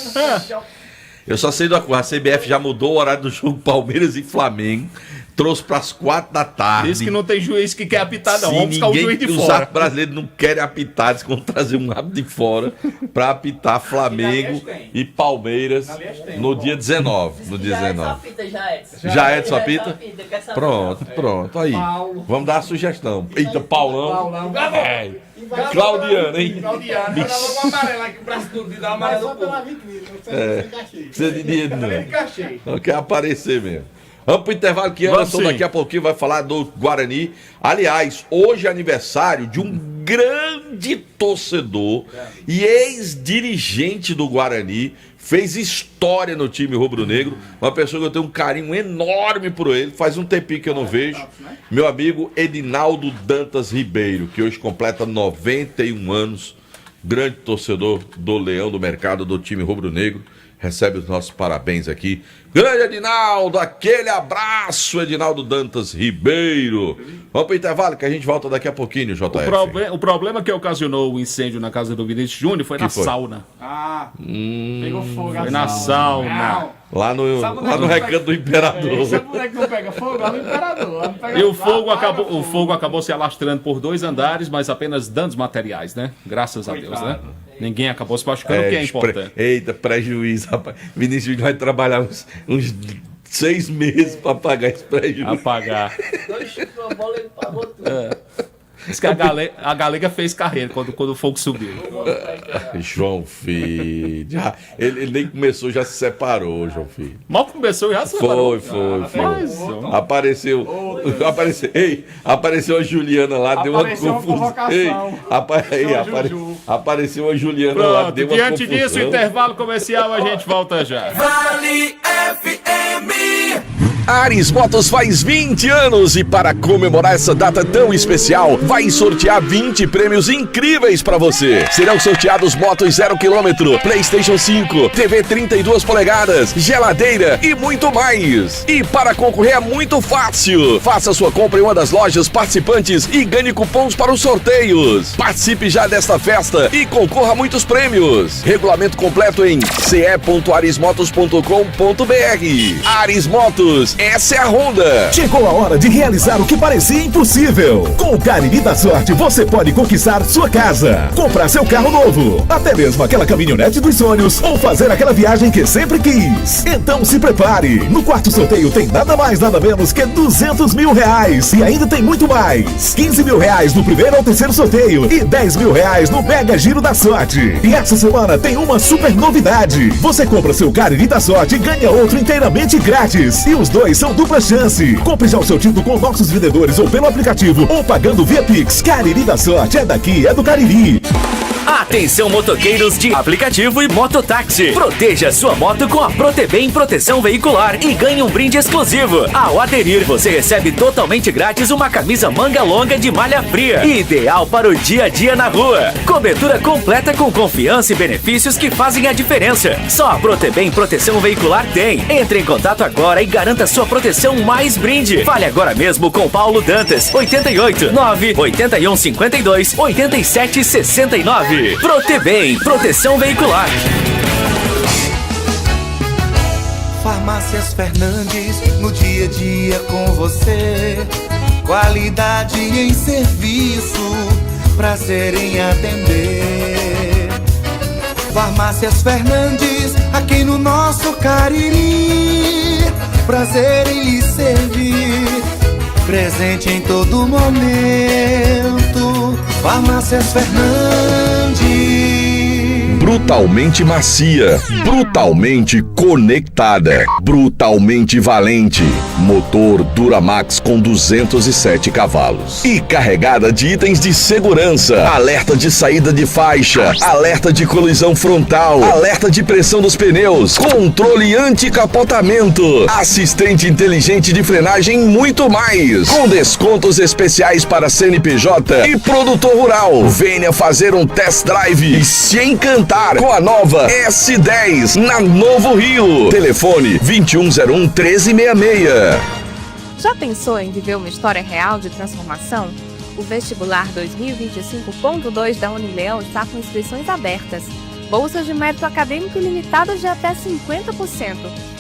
Eu só sei de uma coisa, a CBF já mudou o horário do jogo Palmeiras e Flamengo, trouxe pras 4 da tarde. Diz que não tem juiz que quer apitar, não. Vamos buscar o juiz de os fora. Os brasileiros não querem apitar, eles vão trazer um árbitro de fora pra apitar Flamengo e Palmeiras no dia 19. No dia 19. Já Edson apita? Pronto. Aí. Vamos dar a sugestão. Eita, Paulão. Claudiano, hein? Claudiano. Ela logo uma amarela aqui, o braço duro de dar uma amarela. Precisa de dinheiro, não. Não quer aparecer mesmo. Vamos pro intervalo que Anderson daqui a pouquinho vai falar do Guarani. Aliás, hoje é aniversário de um grande torcedor e ex-dirigente do Guarani. Fez história no time rubro-negro. Uma pessoa que eu tenho um carinho enorme por ele. Faz um tempinho que eu não vejo. Meu amigo Edinaldo Dantas Ribeiro, que hoje completa 91 anos. Grande torcedor do Leão do Mercado, do time rubro-negro. Recebe os nossos parabéns aqui. Grande Edinaldo, aquele abraço, Edinaldo Dantas Ribeiro. Vamos pro intervalo que a gente volta daqui a pouquinho, JF. O problema que ocasionou o incêndio na casa do Vinícius Júnior foi sauna. Pegou fogo. Foi na sauna. Lá no Recanto do Imperador. Sabe onde é que não pega fogo? Lá no Imperador. E o fogo acabou se alastrando por 2 andares, mas apenas danos materiais, né? Graças a Deus, né? Ninguém acabou se machucando, o que é importante. Eita, prejuízo, rapaz. Vinícius Júnior vai trabalhar uns 6 meses pra pagar esse prejuízo. Apagar. 2 chutes na bola, ele pagou tudo. Diz que a Galega fez carreira quando o fogo subiu. João Filho. Ele nem começou, já se separou, João Filho. Mal começou, já se separou. Foi. Apareceu a Juliana lá, deu uma confusão. Apareceu a Juliana lá, deu uma confusão. Diante disso, intervalo comercial, a gente volta já. Vale FM. Ares Motos faz 20 anos e para comemorar essa data tão especial, vai sortear 20 prêmios incríveis para você. Serão sorteados motos 0 km, PlayStation 5, TV 32 polegadas, geladeira e muito mais. E para concorrer é muito fácil. Faça sua compra em uma das lojas participantes e ganhe cupons para os sorteios. Participe já desta festa e concorra a muitos prêmios. Regulamento completo em ce.arismotos.com.br. Ares Motos, essa é a Honda. Chegou a hora de realizar o que parecia impossível. Com o Cariri da Sorte, você pode conquistar sua casa, comprar seu carro novo, até mesmo aquela caminhonete dos sonhos ou fazer aquela viagem que sempre quis. Então se prepare. No quarto sorteio tem nada mais, nada menos que R$200 mil. E ainda tem muito mais. R$15 mil no primeiro ou terceiro sorteio e R$10 mil no Mega Giro da Sorte. E essa semana tem uma super novidade. Você compra seu Cariri da Sorte e ganha outro inteiramente grátis. E os dois são dupla chance. Compre já o seu título com nossos vendedores ou pelo aplicativo ou pagando via Pix. Cariri da Sorte é daqui, é do Cariri. Atenção, motoqueiros de aplicativo e mototáxi. Proteja sua moto com a Protebem Proteção Veicular e ganhe um brinde exclusivo. Ao aderir, você recebe totalmente grátis uma camisa manga longa de malha fria, ideal para o dia a dia na rua. Cobertura completa com confiança e benefícios que fazem a diferença. Só a Protebem Proteção Veicular tem. Entre em contato agora e garanta sua proteção mais brinde. Fale agora mesmo com Paulo Dantas, 88 9 81 52 87 69. Protebem, proteção veicular. Farmácias Fernandes, no dia a dia com você. Qualidade em serviço, prazer em atender. Farmácias Fernandes, aqui no nosso Cariri. Prazer em lhe servir, presente em todo momento. Farmácias Fernandes. brutalmente macia, brutalmente conectada, brutalmente valente. Motor Duramax com 207 cavalos. E carregada de itens de segurança. Alerta de saída de faixa, alerta de colisão frontal, alerta de pressão dos pneus, controle anti-capotamento, assistente inteligente de frenagem e muito mais. Com descontos especiais para CNPJ e produtor rural. Venha fazer um test drive e se encantar com a nova S10 na Novo Rio. Telefone 2101-1366. Já pensou em viver uma história real de transformação? O vestibular 2025.2 da Unileão está com inscrições abertas. Bolsas de mérito acadêmico ilimitadas de até 50%.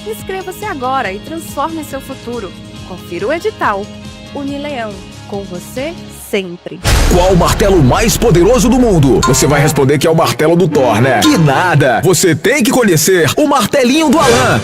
Inscreva-se agora e transforme seu futuro. Confira o edital. Unileão, com você sempre. Qual o martelo mais poderoso do mundo? Você vai responder que é o martelo do Thor, né? Que nada! Você tem que conhecer o martelinho do Alan.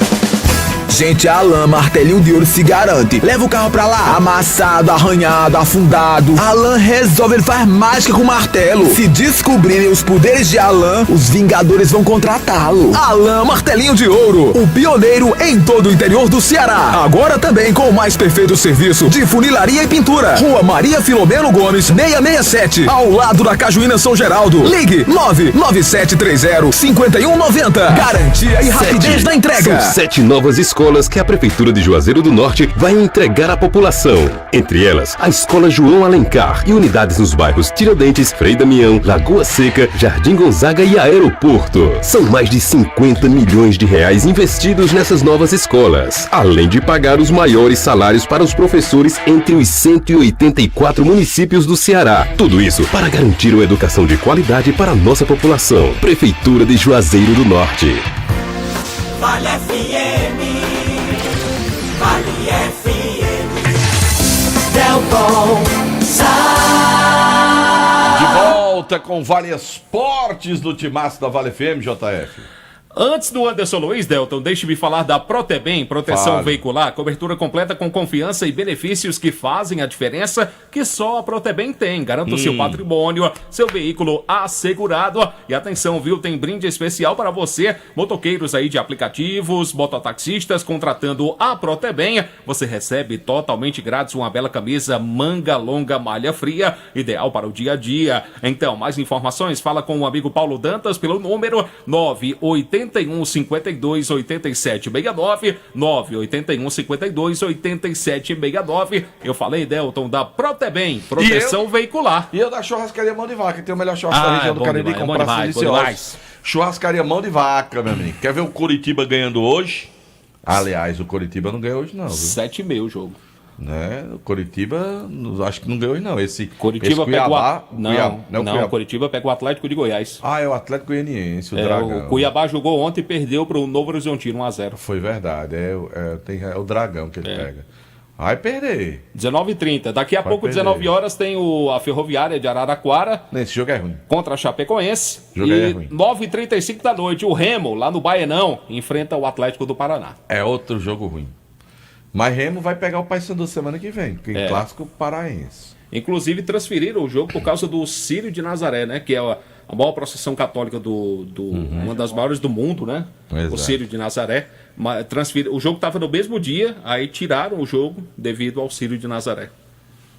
Gente, a Alan Martelinho de Ouro se garante. Leva o carro pra lá, amassado, arranhado, afundado. Alan resolve, ele faz mágica com o martelo. Se descobrirem os poderes de Alan, os Vingadores vão contratá-lo. Alan Martelinho de Ouro, o pioneiro em todo o interior do Ceará. Agora também com o mais perfeito serviço de funilaria e pintura. Rua Maria Filomeno Gomes, 667, ao lado da Cajuína São Geraldo. Ligue 99730-5190. Garantia e rapidez na entrega. São 7 novas escolas que a Prefeitura de Juazeiro do Norte vai entregar à população. Entre elas, a Escola João Alencar e unidades nos bairros Tiradentes, Frei Damião, Lagoa Seca, Jardim Gonzaga e Aeroporto. São mais de 50 milhões de reais investidos nessas novas escolas, além de pagar os maiores salários para os professores entre os 184 municípios do Ceará. Tudo isso para garantir uma educação de qualidade para a nossa população. Prefeitura de Juazeiro do Norte. Vale FM, Vale FM, Delton Sá. De volta com Vale Esportes do Timaço da Vale FM, JF. Antes do Anderson Luiz, Delton, deixe-me falar da Protebem, proteção veicular, cobertura completa com confiança e benefícios que fazem a diferença que só a Protebem tem. Garanta o seu patrimônio, seu veículo assegurado. E atenção, viu, tem brinde especial para você, motoqueiros aí de aplicativos, mototaxistas, contratando a Protebem. Você recebe totalmente grátis uma bela camisa manga longa malha fria, ideal para o dia a dia. Então, mais informações, fala com o amigo Paulo Dantas pelo número 981 52 87 69, 981 52 87 69. Eu falei, Delton, da Protebem, proteção veicular. E eu da Churrascaria Mão de Vaca, que tem o melhor churrasco da região do Cariri, com praça deliciosa. Churrascaria Mão de Vaca, meu amigo. Quer ver o Coritiba ganhando hoje? Aliás, o Coritiba não ganhou hoje, não. 7,5 o jogo. Né? O Coritiba, acho que não ganhou hoje, não. Coritiba pega Cuiabá, o Coritiba pega o Atlético de Goiás. Ah, é o Atlético Goianiense, o Dragão. O Cuiabá jogou ontem e perdeu para o Novo Horizontino 1-0. Foi verdade, é o Dragão que ele pega. Vai perder. 19h30. Daqui a pouco, 19 horas, tem a Ferroviária de Araraquara. Esse jogo é ruim. Contra a Chapecoense. O jogo é ruim. 9h35 da noite, o Remo, lá no Baenão, enfrenta o Atlético do Paraná. É outro jogo ruim. Mas Remo vai pegar o Paysandu semana que vem, que é clássico paraense. Inclusive transferiram o jogo por causa do Círio de Nazaré, né? Que é a maior procissão católica uma das maiores do mundo, né? Exato. O Círio de Nazaré. O jogo estava no mesmo dia, aí tiraram o jogo devido ao Círio de Nazaré.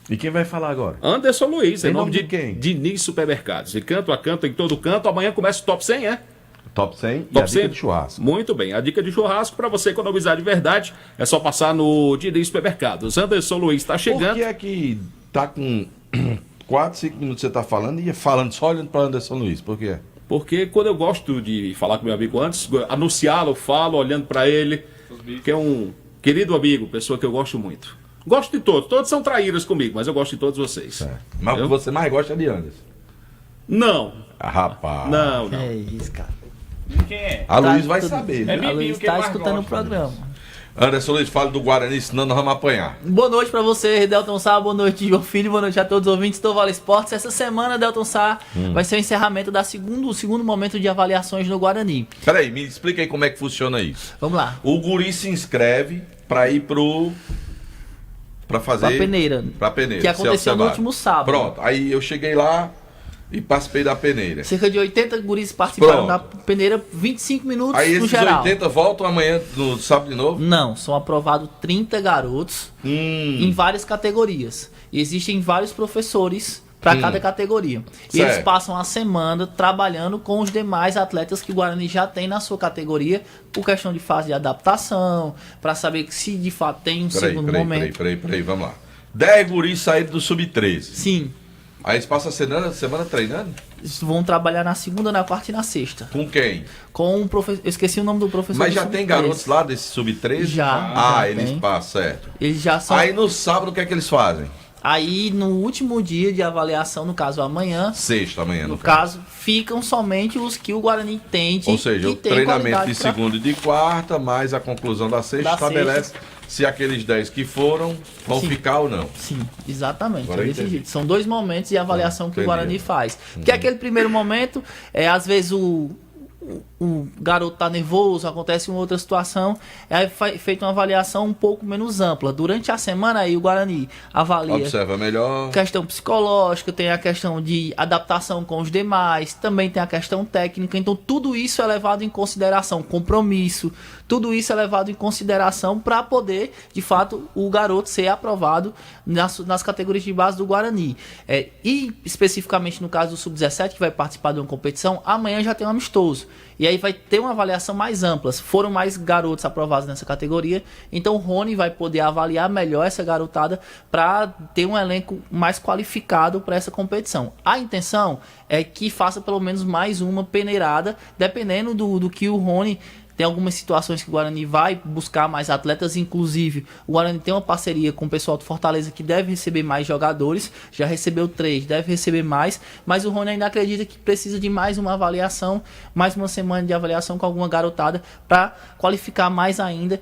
E quem vai falar agora? Anderson Luiz, em nome de quem? Diniz Supermercados. De canto a canto, em todo canto. Amanhã começa o Top 100, Top 100 e a dica de churrasco. Muito bem, a dica de churrasco para você economizar de verdade é só passar no Diniz Supermercados. Anderson Luiz está chegando. Por que é que tá com 4, 5 minutos você tá falando e falando só olhando para Anderson Luiz? Por quê? Porque quando eu gosto de falar com meu amigo antes, anunciá-lo, falo olhando para ele, que é um querido amigo, pessoa que eu gosto muito. Gosto de todos são traíras comigo, mas eu gosto de todos vocês. Mas o que você mais gosta é de Anderson? Não. Rapaz. Não. É isso, cara. Quem é? A Luiz vai saber. A Luiz tá escutando o programa. Anderson Luiz, fala do Guarani, senão nós vamos apanhar. Boa noite pra você, Delton Sá. Boa noite, João Filho. Boa noite a todos os ouvintes do Vale Esportes. Essa semana, Delton Sá, vai ser o encerramento do segundo momento de avaliações no Guarani. Peraí, me explica aí como é que funciona isso. Vamos lá. O guri se inscreve pra ir pra fazer... Pra peneira. Pra peneira. Que aconteceu no último sábado. Pronto, aí eu cheguei lá, E participei da peneira. Cerca de 80 guris participaram Pronto. da peneira, 25 minutos Aí no esses geral. 80 voltam amanhã no sábado de novo? Não, são aprovados 30 garotos em várias categorias. E existem vários professores para cada categoria. E eles Certo. passam a semana trabalhando com os demais atletas que o Guarani já tem na sua categoria, por questão de fase de adaptação, para saber se de fato tem um segundo momento. Peraí, vamos lá. 10 guris saíram do Sub-13. Sim. Aí eles passam a semana treinando? Eles vão trabalhar na segunda, na quarta e na sexta. Com quem? Com um professor. Eu esqueci o nome do professor. Mas do já tem Sub-13. garotos lá desse Sub-13? Já eles tem. passam, certo. Eles já são. Aí no sábado o que é que eles fazem? Aí no último dia de avaliação, no caso amanhã. Sexta, amanhã, No caso, ficam somente os que o Guarani tem. Ou seja, que o tem treinamento qualidade de pra- segunda e de quarta, mais a conclusão da sexta, Da estabelece se aqueles 10 que foram vão Sim. ficar ou não. Sim, exatamente. Agora É eu desse entendi. jeito. São 2 momentos de avaliação que entendi. o Guarani faz. Que é aquele primeiro momento, às vezes o garoto tá nervoso, acontece uma outra situação, é feita uma avaliação um pouco menos ampla. Durante a semana aí o Guarani avalia Observa melhor. questão psicológica, tem a questão de adaptação com os demais, também tem a questão técnica, então tudo isso é levado em consideração, compromisso, tudo isso é levado em consideração para poder, de fato, o garoto ser aprovado nas categorias de base do Guarani. E especificamente no caso do Sub-17, que vai participar de uma competição, amanhã já tem um amistoso. E aí vai ter uma avaliação mais ampla. Foram mais garotos aprovados nessa categoria, então o Rony vai poder avaliar melhor essa garotada para ter um elenco mais qualificado para essa competição. A intenção é que faça pelo menos mais uma peneirada, dependendo do que o Rony. Tem algumas situações que o Guarani vai buscar mais atletas, inclusive o Guarani tem uma parceria com o pessoal do Fortaleza que deve receber mais jogadores, já recebeu 3, deve receber mais, mas o Rony ainda acredita que precisa de mais uma avaliação, mais uma semana de avaliação com alguma garotada para qualificar mais ainda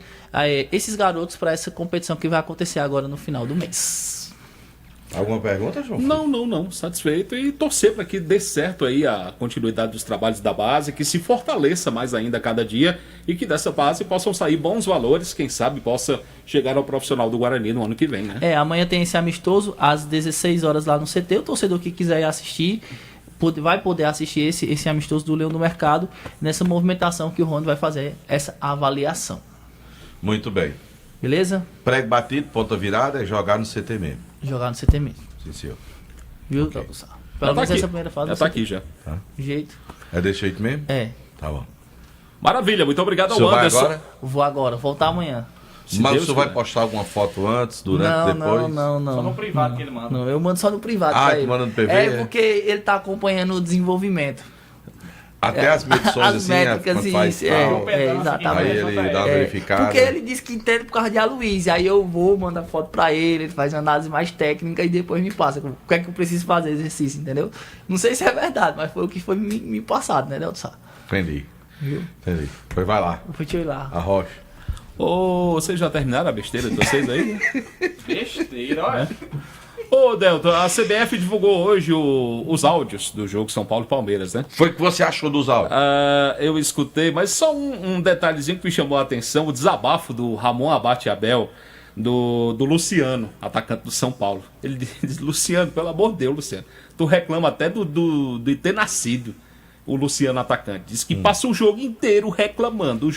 esses garotos para essa competição que vai acontecer agora no final do mês. Alguma pergunta, João? Não. Satisfeito e torcer para que dê certo aí a continuidade dos trabalhos da base, que se fortaleça mais ainda a cada dia e que dessa base possam sair bons valores, quem sabe possa chegar ao profissional do Guarani no ano que vem, né? Amanhã tem esse amistoso às 16 horas lá no CT. O torcedor que quiser ir assistir vai poder assistir esse amistoso do Leão do Mercado nessa movimentação que o Rony vai fazer essa avaliação. Muito bem. Beleza? Prego batido, ponta virada, é jogar no CT mesmo. Jogar no CT mesmo. Sim, senhor. Viu, Ok. Pelo menos aqui. essa primeira fase. Já do tá CT. aqui já. Tá. Jeito. É desse jeito mesmo? É. Tá bom. Maravilha, muito obrigado O ao senhor vai Anderson. agora? Vou agora, voltar amanhã. Mas Deus o senhor vai quiser. postar alguma foto antes, durante, depois? Não. Só no privado que ele manda. Não, eu mando só no privado. Ah, pra tu ele. manda no PV? É porque ele tá acompanhando o desenvolvimento. Até as medições As assim, métricas e faz isso. tal. Exatamente. Aí ele dá uma verificada. Porque ele disse que entende por causa de Aloysio. Aí eu vou, mando a foto pra ele faz uma análise mais técnica e depois me passa. O que é que eu preciso fazer exercício, entendeu? Não sei se é verdade, mas foi o que foi me passado, né, Delton? Entendi. Viu? Entendi. Pois vai lá. Eu fui te ir lá. A Rocha. Ô, vocês já terminaram a besteira de vocês aí? Besteira, olha. Ô, Delton, a CBF divulgou hoje os áudios do jogo São Paulo e Palmeiras, né? Foi o que você achou dos áudios? Eu escutei, mas só um detalhezinho que me chamou a atenção, o desabafo do Ramon Abate Abel, do Luciano, atacante do São Paulo. Ele diz, Luciano, pelo amor de Deus, Luciano, tu reclama até de ter nascido, o Luciano atacante. Diz que passa o jogo inteiro reclamando,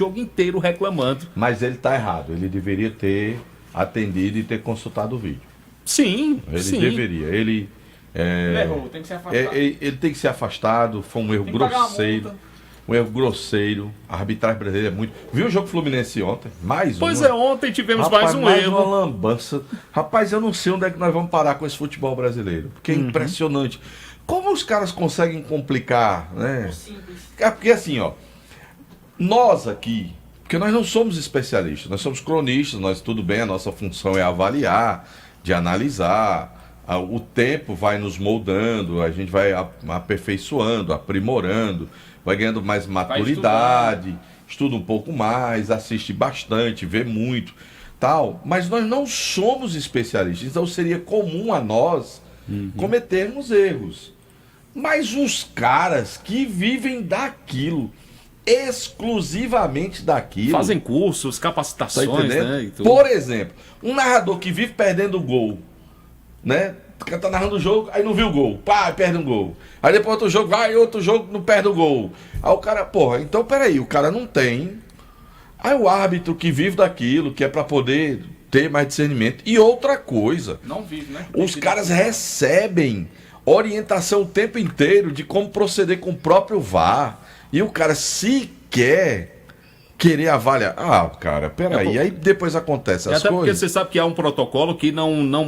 Mas ele tá errado, ele deveria ter atendido e ter consultado o vídeo. Sim, Ele sim. deveria, ele errou, tem que ser afastado. ele tem que ser afastado, foi um erro Tem que pagar uma grosseiro. multa. Um erro grosseiro. A arbitragem brasileira é muito. Viu o jogo Fluminense ontem? Mais um. Pois é, ontem tivemos Rapaz, mais um erro. uma lambança. Rapaz, eu não sei onde é que nós vamos parar com esse futebol brasileiro. Porque é impressionante. Como os caras conseguem complicar, né? Porque assim, ó. Nós aqui, porque nós não somos especialistas, nós somos cronistas, nós tudo bem, a nossa função é avaliar, de analisar. O tempo vai nos moldando, a gente vai aperfeiçoando, aprimorando, vai ganhando mais maturidade, estuda um pouco mais, assiste bastante, vê muito, tal. Mas nós não somos especialistas, então seria comum a nós cometermos erros. Mas os caras que vivem daquilo, exclusivamente daquilo, Fazem cursos, capacitações, tá entendendo? né? E tudo. Por exemplo, um narrador que vive perdendo gol, né? O cara tá narrando o jogo, aí não viu o gol. Pá, perde um gol. Aí depois outro jogo, vai, outro jogo, não perde o gol. Aí o cara, porra, então peraí, o cara não tem. Aí o árbitro que vive daquilo, que é pra poder ter mais discernimento. E outra coisa. Não vive, né? Os caras recebem orientação o tempo inteiro de como proceder com o próprio VAR. E o cara sequer querer avaliar. Ah, cara, peraí. Aí depois acontece as até coisas. porque você sabe que há um protocolo que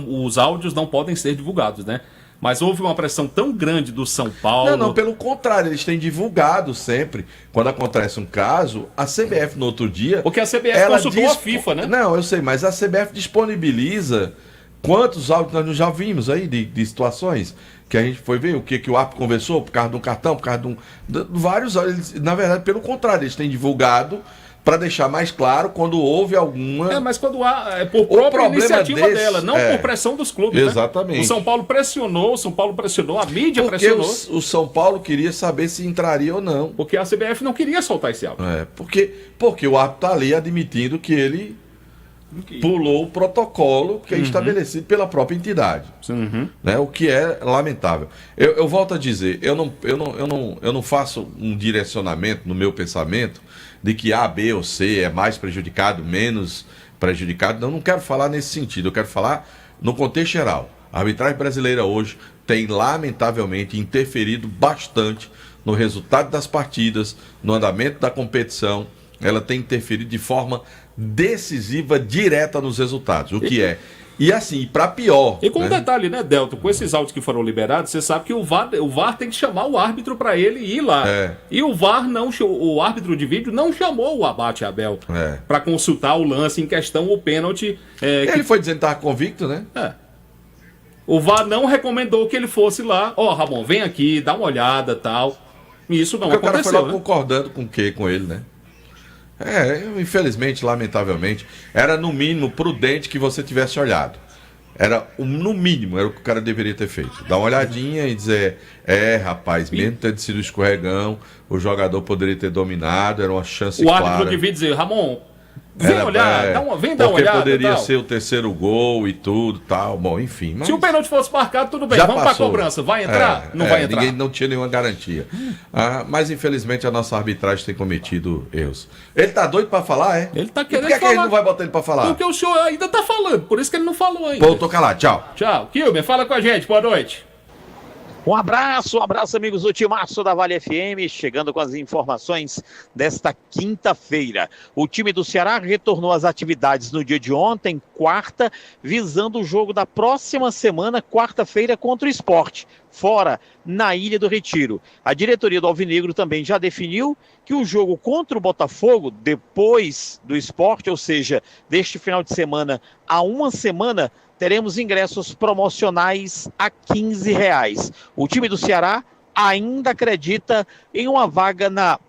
os áudios não podem ser divulgados, né? Mas houve uma pressão tão grande do São Paulo. Não, pelo contrário, eles têm divulgado sempre. Quando acontece um caso, a CBF no outro dia. Porque a CBF consultou a FIFA, né? Não, eu sei, mas a CBF disponibiliza quantos áudios nós já vimos aí de situações que a gente foi ver o que o árbitro conversou por causa de um cartão, por causa de vários. Na verdade, pelo contrário, eles têm divulgado para deixar mais claro quando houve alguma. Mas quando há, é por própria iniciativa dela, não por pressão dos clubes. Exatamente. Né? O São Paulo pressionou, a mídia porque pressionou. O São Paulo queria saber se entraria ou não. Porque a CBF não queria soltar esse áudio. Porque o árbitro está ali admitindo que ele pulou o protocolo que é estabelecido pela própria entidade. Né? O que é lamentável. Eu volto a dizer, eu não faço um direcionamento no meu pensamento de que A, B ou C é mais prejudicado, menos prejudicado. Não quero falar nesse sentido, eu quero falar no contexto geral. A arbitragem brasileira hoje tem, lamentavelmente, interferido bastante no resultado das partidas, no andamento da competição. Ela tem interferido de forma decisiva, direta nos resultados, o que é. E assim, para pior. E com um detalhe, né, Delton? Com esses áudios que foram liberados, você sabe que o VAR tem que chamar o árbitro para ele ir lá. E o VAR o árbitro de vídeo não chamou o Abate Abel para consultar o lance em questão, o pênalti. Ele foi dizendo que estava convicto, né? O VAR não recomendou que ele fosse lá. Ramon, vem aqui, dá uma olhada, tal. E isso não aconteceu. O cara foi lá concordando com ele, né? Infelizmente, lamentavelmente, era no mínimo prudente que você tivesse olhado. No mínimo, era o que o cara deveria ter feito. Dar uma olhadinha e dizer, rapaz, mesmo tendo sido escorregão, o jogador poderia ter dominado, era uma chance clara. O árbitro devia dizer, Ramon, vem olhar, vem dar uma olhada. Porque poderia ser o terceiro gol e tudo, tal. Bom, enfim. Se o pênalti fosse marcado, tudo bem. Vamos para a cobrança. Vai entrar? Não vai entrar. Ninguém não tinha nenhuma garantia. Mas, infelizmente, a nossa arbitragem tem cometido erros. Ele tá doido para falar, é? Ele tá querendo falar. Por que ele não vai botar ele para falar? Porque o senhor ainda tá falando. Por isso que ele não falou ainda. Pô, tô calado. Tchau. Tchau. Kilmer, fala com a gente. Boa noite. Um abraço amigos do Timaço da Vale FM, chegando com as informações desta quinta-feira. O time do Ceará retornou às atividades no dia de ontem, quarta, visando o jogo da próxima semana, quarta-feira, contra o Sport, fora, na Ilha do Retiro. A diretoria do Alvinegro também já definiu que o jogo contra o Botafogo, depois do Sport, ou seja, deste final de semana a uma semana, teremos ingressos promocionais a R$15. O time do Ceará ainda acredita em uma vaga na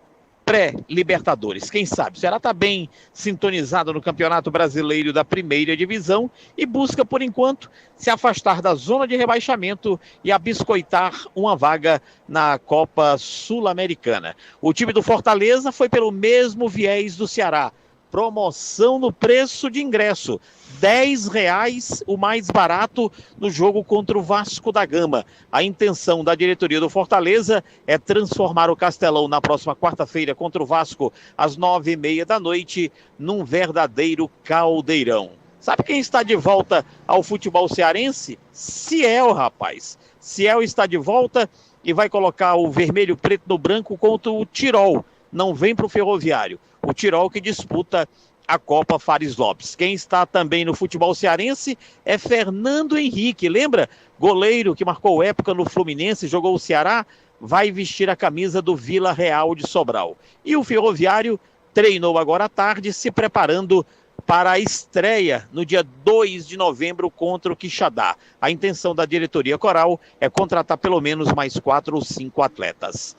pré-Libertadores. Quem sabe? O Ceará está bem sintonizado no Campeonato Brasileiro da Primeira Divisão e busca, por enquanto, se afastar da zona de rebaixamento e abiscoitar uma vaga na Copa Sul-Americana. O time do Fortaleza foi pelo mesmo viés do Ceará. Promoção no preço de ingresso, R$10 o mais barato no jogo contra o Vasco da Gama. A intenção da diretoria do Fortaleza é transformar o Castelão na próxima quarta-feira contra o Vasco às 21h30 num verdadeiro caldeirão. Sabe quem está de volta ao futebol cearense? Ciel, rapaz. Ciel está de volta e vai colocar o vermelho, preto no branco contra o Tirol. Não vem para o Ferroviário. O Tirol que disputa a Copa Fares Lopes. Quem está também no futebol cearense é Fernando Henrique. Lembra? Goleiro que marcou época no Fluminense, jogou o Ceará, vai vestir a camisa do Vila Real de Sobral. E o Ferroviário treinou agora à tarde, se preparando para a estreia no dia 2 de novembro contra o Quixadá. A intenção da diretoria coral é contratar pelo menos mais 4 ou 5 atletas.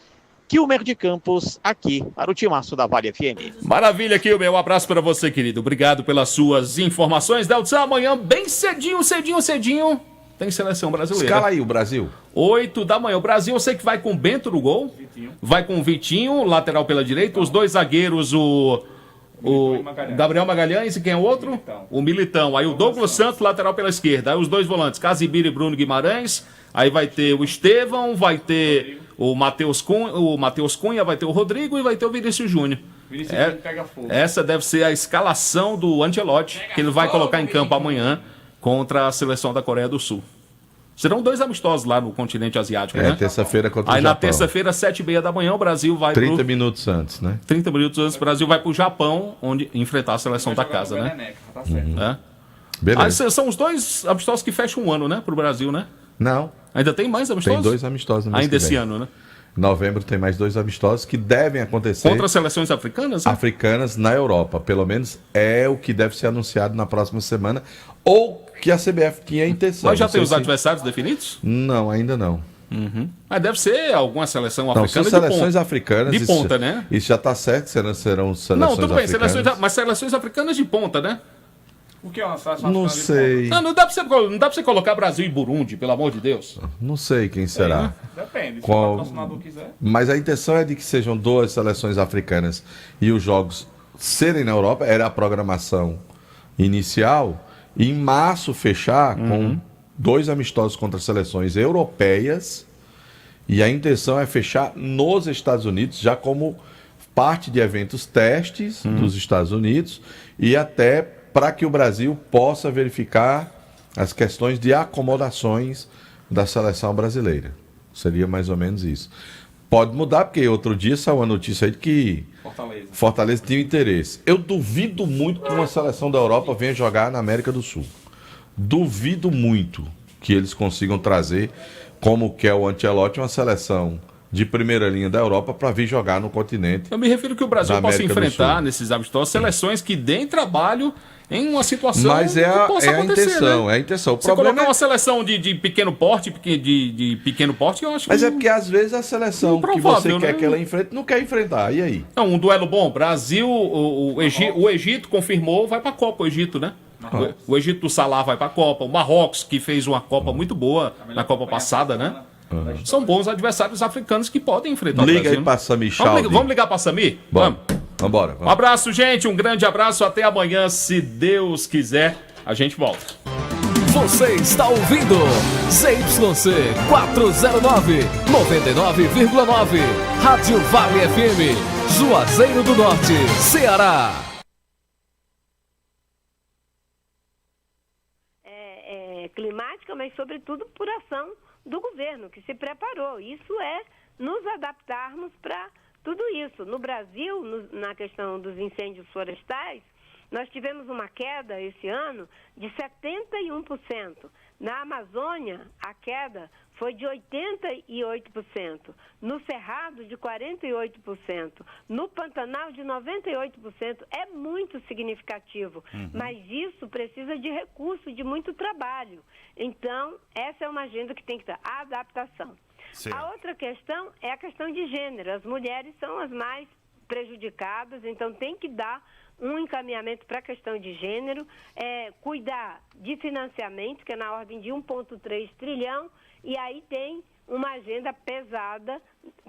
Kilmer de Campos, aqui para o Timaço da Vale FM. Maravilha, Kilmer. Um abraço para você, querido. Obrigado pelas suas informações. Deltsan, amanhã, bem cedinho, tem seleção brasileira. Escala aí o Brasil. 8 da manhã. O Brasil, eu sei que vai com o Bento no gol. Vitinho. Vai com o Vitinho, lateral pela direita. Os dois zagueiros, O Gabriel Magalhães e quem é o outro? O Militão. Aí o Douglas Santos, lateral pela esquerda. Aí os dois volantes, Casimiro e Bruno Guimarães. Aí vai ter o Estevão, vai ter o Matheus Cunha, vai ter o Rodrigo e vai ter o Vinícius Júnior. Essa deve ser a escalação do Ancelotti, que ele vai colocar em campo amanhã contra a seleção da Coreia do Sul. Serão 2 amistosos lá no continente asiático, né? Terça-feira contra o Aí Japão. na terça-feira, 7h30 da manhã, o Brasil vai 30 minutos antes, né? 30 minutos antes, o Brasil vai pro Japão, onde enfrentar a seleção da casa, né? Beleza. Aí são os 2 amistosos que fecham um ano, né? Pro Brasil, né? Não. Ainda tem mais amistosos? Tem 2 amistosos no mês ainda que vem. esse ano, né? Em novembro tem mais 2 amistosos que devem acontecer. Contra as seleções africanas? Né? Africanas na Europa. Pelo menos é o que deve ser anunciado na próxima semana. Ou que a CBF tinha a intenção. Mas já tem os adversários definidos? Não, ainda não. Mas deve ser alguma seleção africana são seleções de ponta. africanas. De ponta, né? Isso já está certo, serão seleções africanas. Não, tudo bem, africanas. mas seleções africanas de ponta, né? O que é uma seleção Não sei. Não dá pra você colocar Brasil e Burundi, pelo amor de Deus. Não sei quem será. Depende, se Qual... o patrocinador quiser. Mas a intenção é de que sejam 2 seleções africanas e os jogos serem na Europa. Era a programação inicial. E em março fechar com 2 amistosos contra seleções europeias. E a intenção é fechar nos Estados Unidos, já como parte de eventos testes dos Estados Unidos e até para que o Brasil possa verificar as questões de acomodações da seleção brasileira. Seria mais ou menos isso. Pode mudar, porque outro dia saiu uma notícia aí de que Fortaleza tinha interesse. Eu duvido muito que uma seleção da Europa venha jogar na América do Sul. Duvido muito que eles consigam trazer, como quer o Ancelotti, uma seleção de primeira linha da Europa para vir jogar no continente. Eu me refiro que o Brasil possa enfrentar nesses amistosos seleções que deem trabalho em uma situação mas é a intenção, né? é a intenção. O Você problema colocar uma seleção de pequeno porte, de pequeno porte, eu acho mas que... é porque às vezes a seleção que você quer que ela enfrente não quer enfrentar, e aí? Não, um duelo bom, Brasil, o Egito confirmou, vai para a Copa, o Egito, né? O Egito do Salah vai para a Copa, o Marrocos, que fez uma Copa muito boa na Copa passada, né? São bons adversários africanos que podem enfrentar o Brasil. Liga aí para Samir Chaldi. Vamos ligar para Samir? Vamos. Vambora. Um abraço, gente. Um grande abraço. Até amanhã, se Deus quiser. A gente volta. Você está ouvindo ZYC 409, 99,9. Rádio Vale FM, Juazeiro do Norte, Ceará. Climática, mas sobretudo por ação do governo, que se preparou. Isso é nos adaptarmos para tudo isso. No Brasil, na questão dos incêndios florestais, nós tivemos uma queda esse ano de 71%. Na Amazônia, a queda foi de 88%. No Cerrado, de 48%. No Pantanal, de 98%. É muito significativo. Mas isso precisa de recurso, de muito trabalho. Então, essa é uma agenda que tem que ter a adaptação. Certo. A outra questão é a questão de gênero. As mulheres são as mais prejudicadas, então tem que dar um encaminhamento para a questão de gênero, cuidar de financiamento, que é na ordem de 1,3 trilhão, e aí tem uma agenda pesada,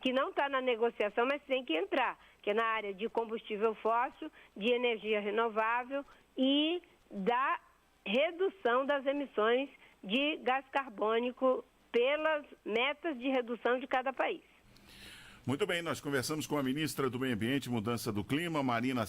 que não está na negociação, mas tem que entrar, que é na área de combustível fóssil, de energia renovável e da redução das emissões de gás carbônico pelas metas de redução de cada país. Muito bem, nós conversamos com a ministra do Meio Ambiente e Mudança do Clima, Marina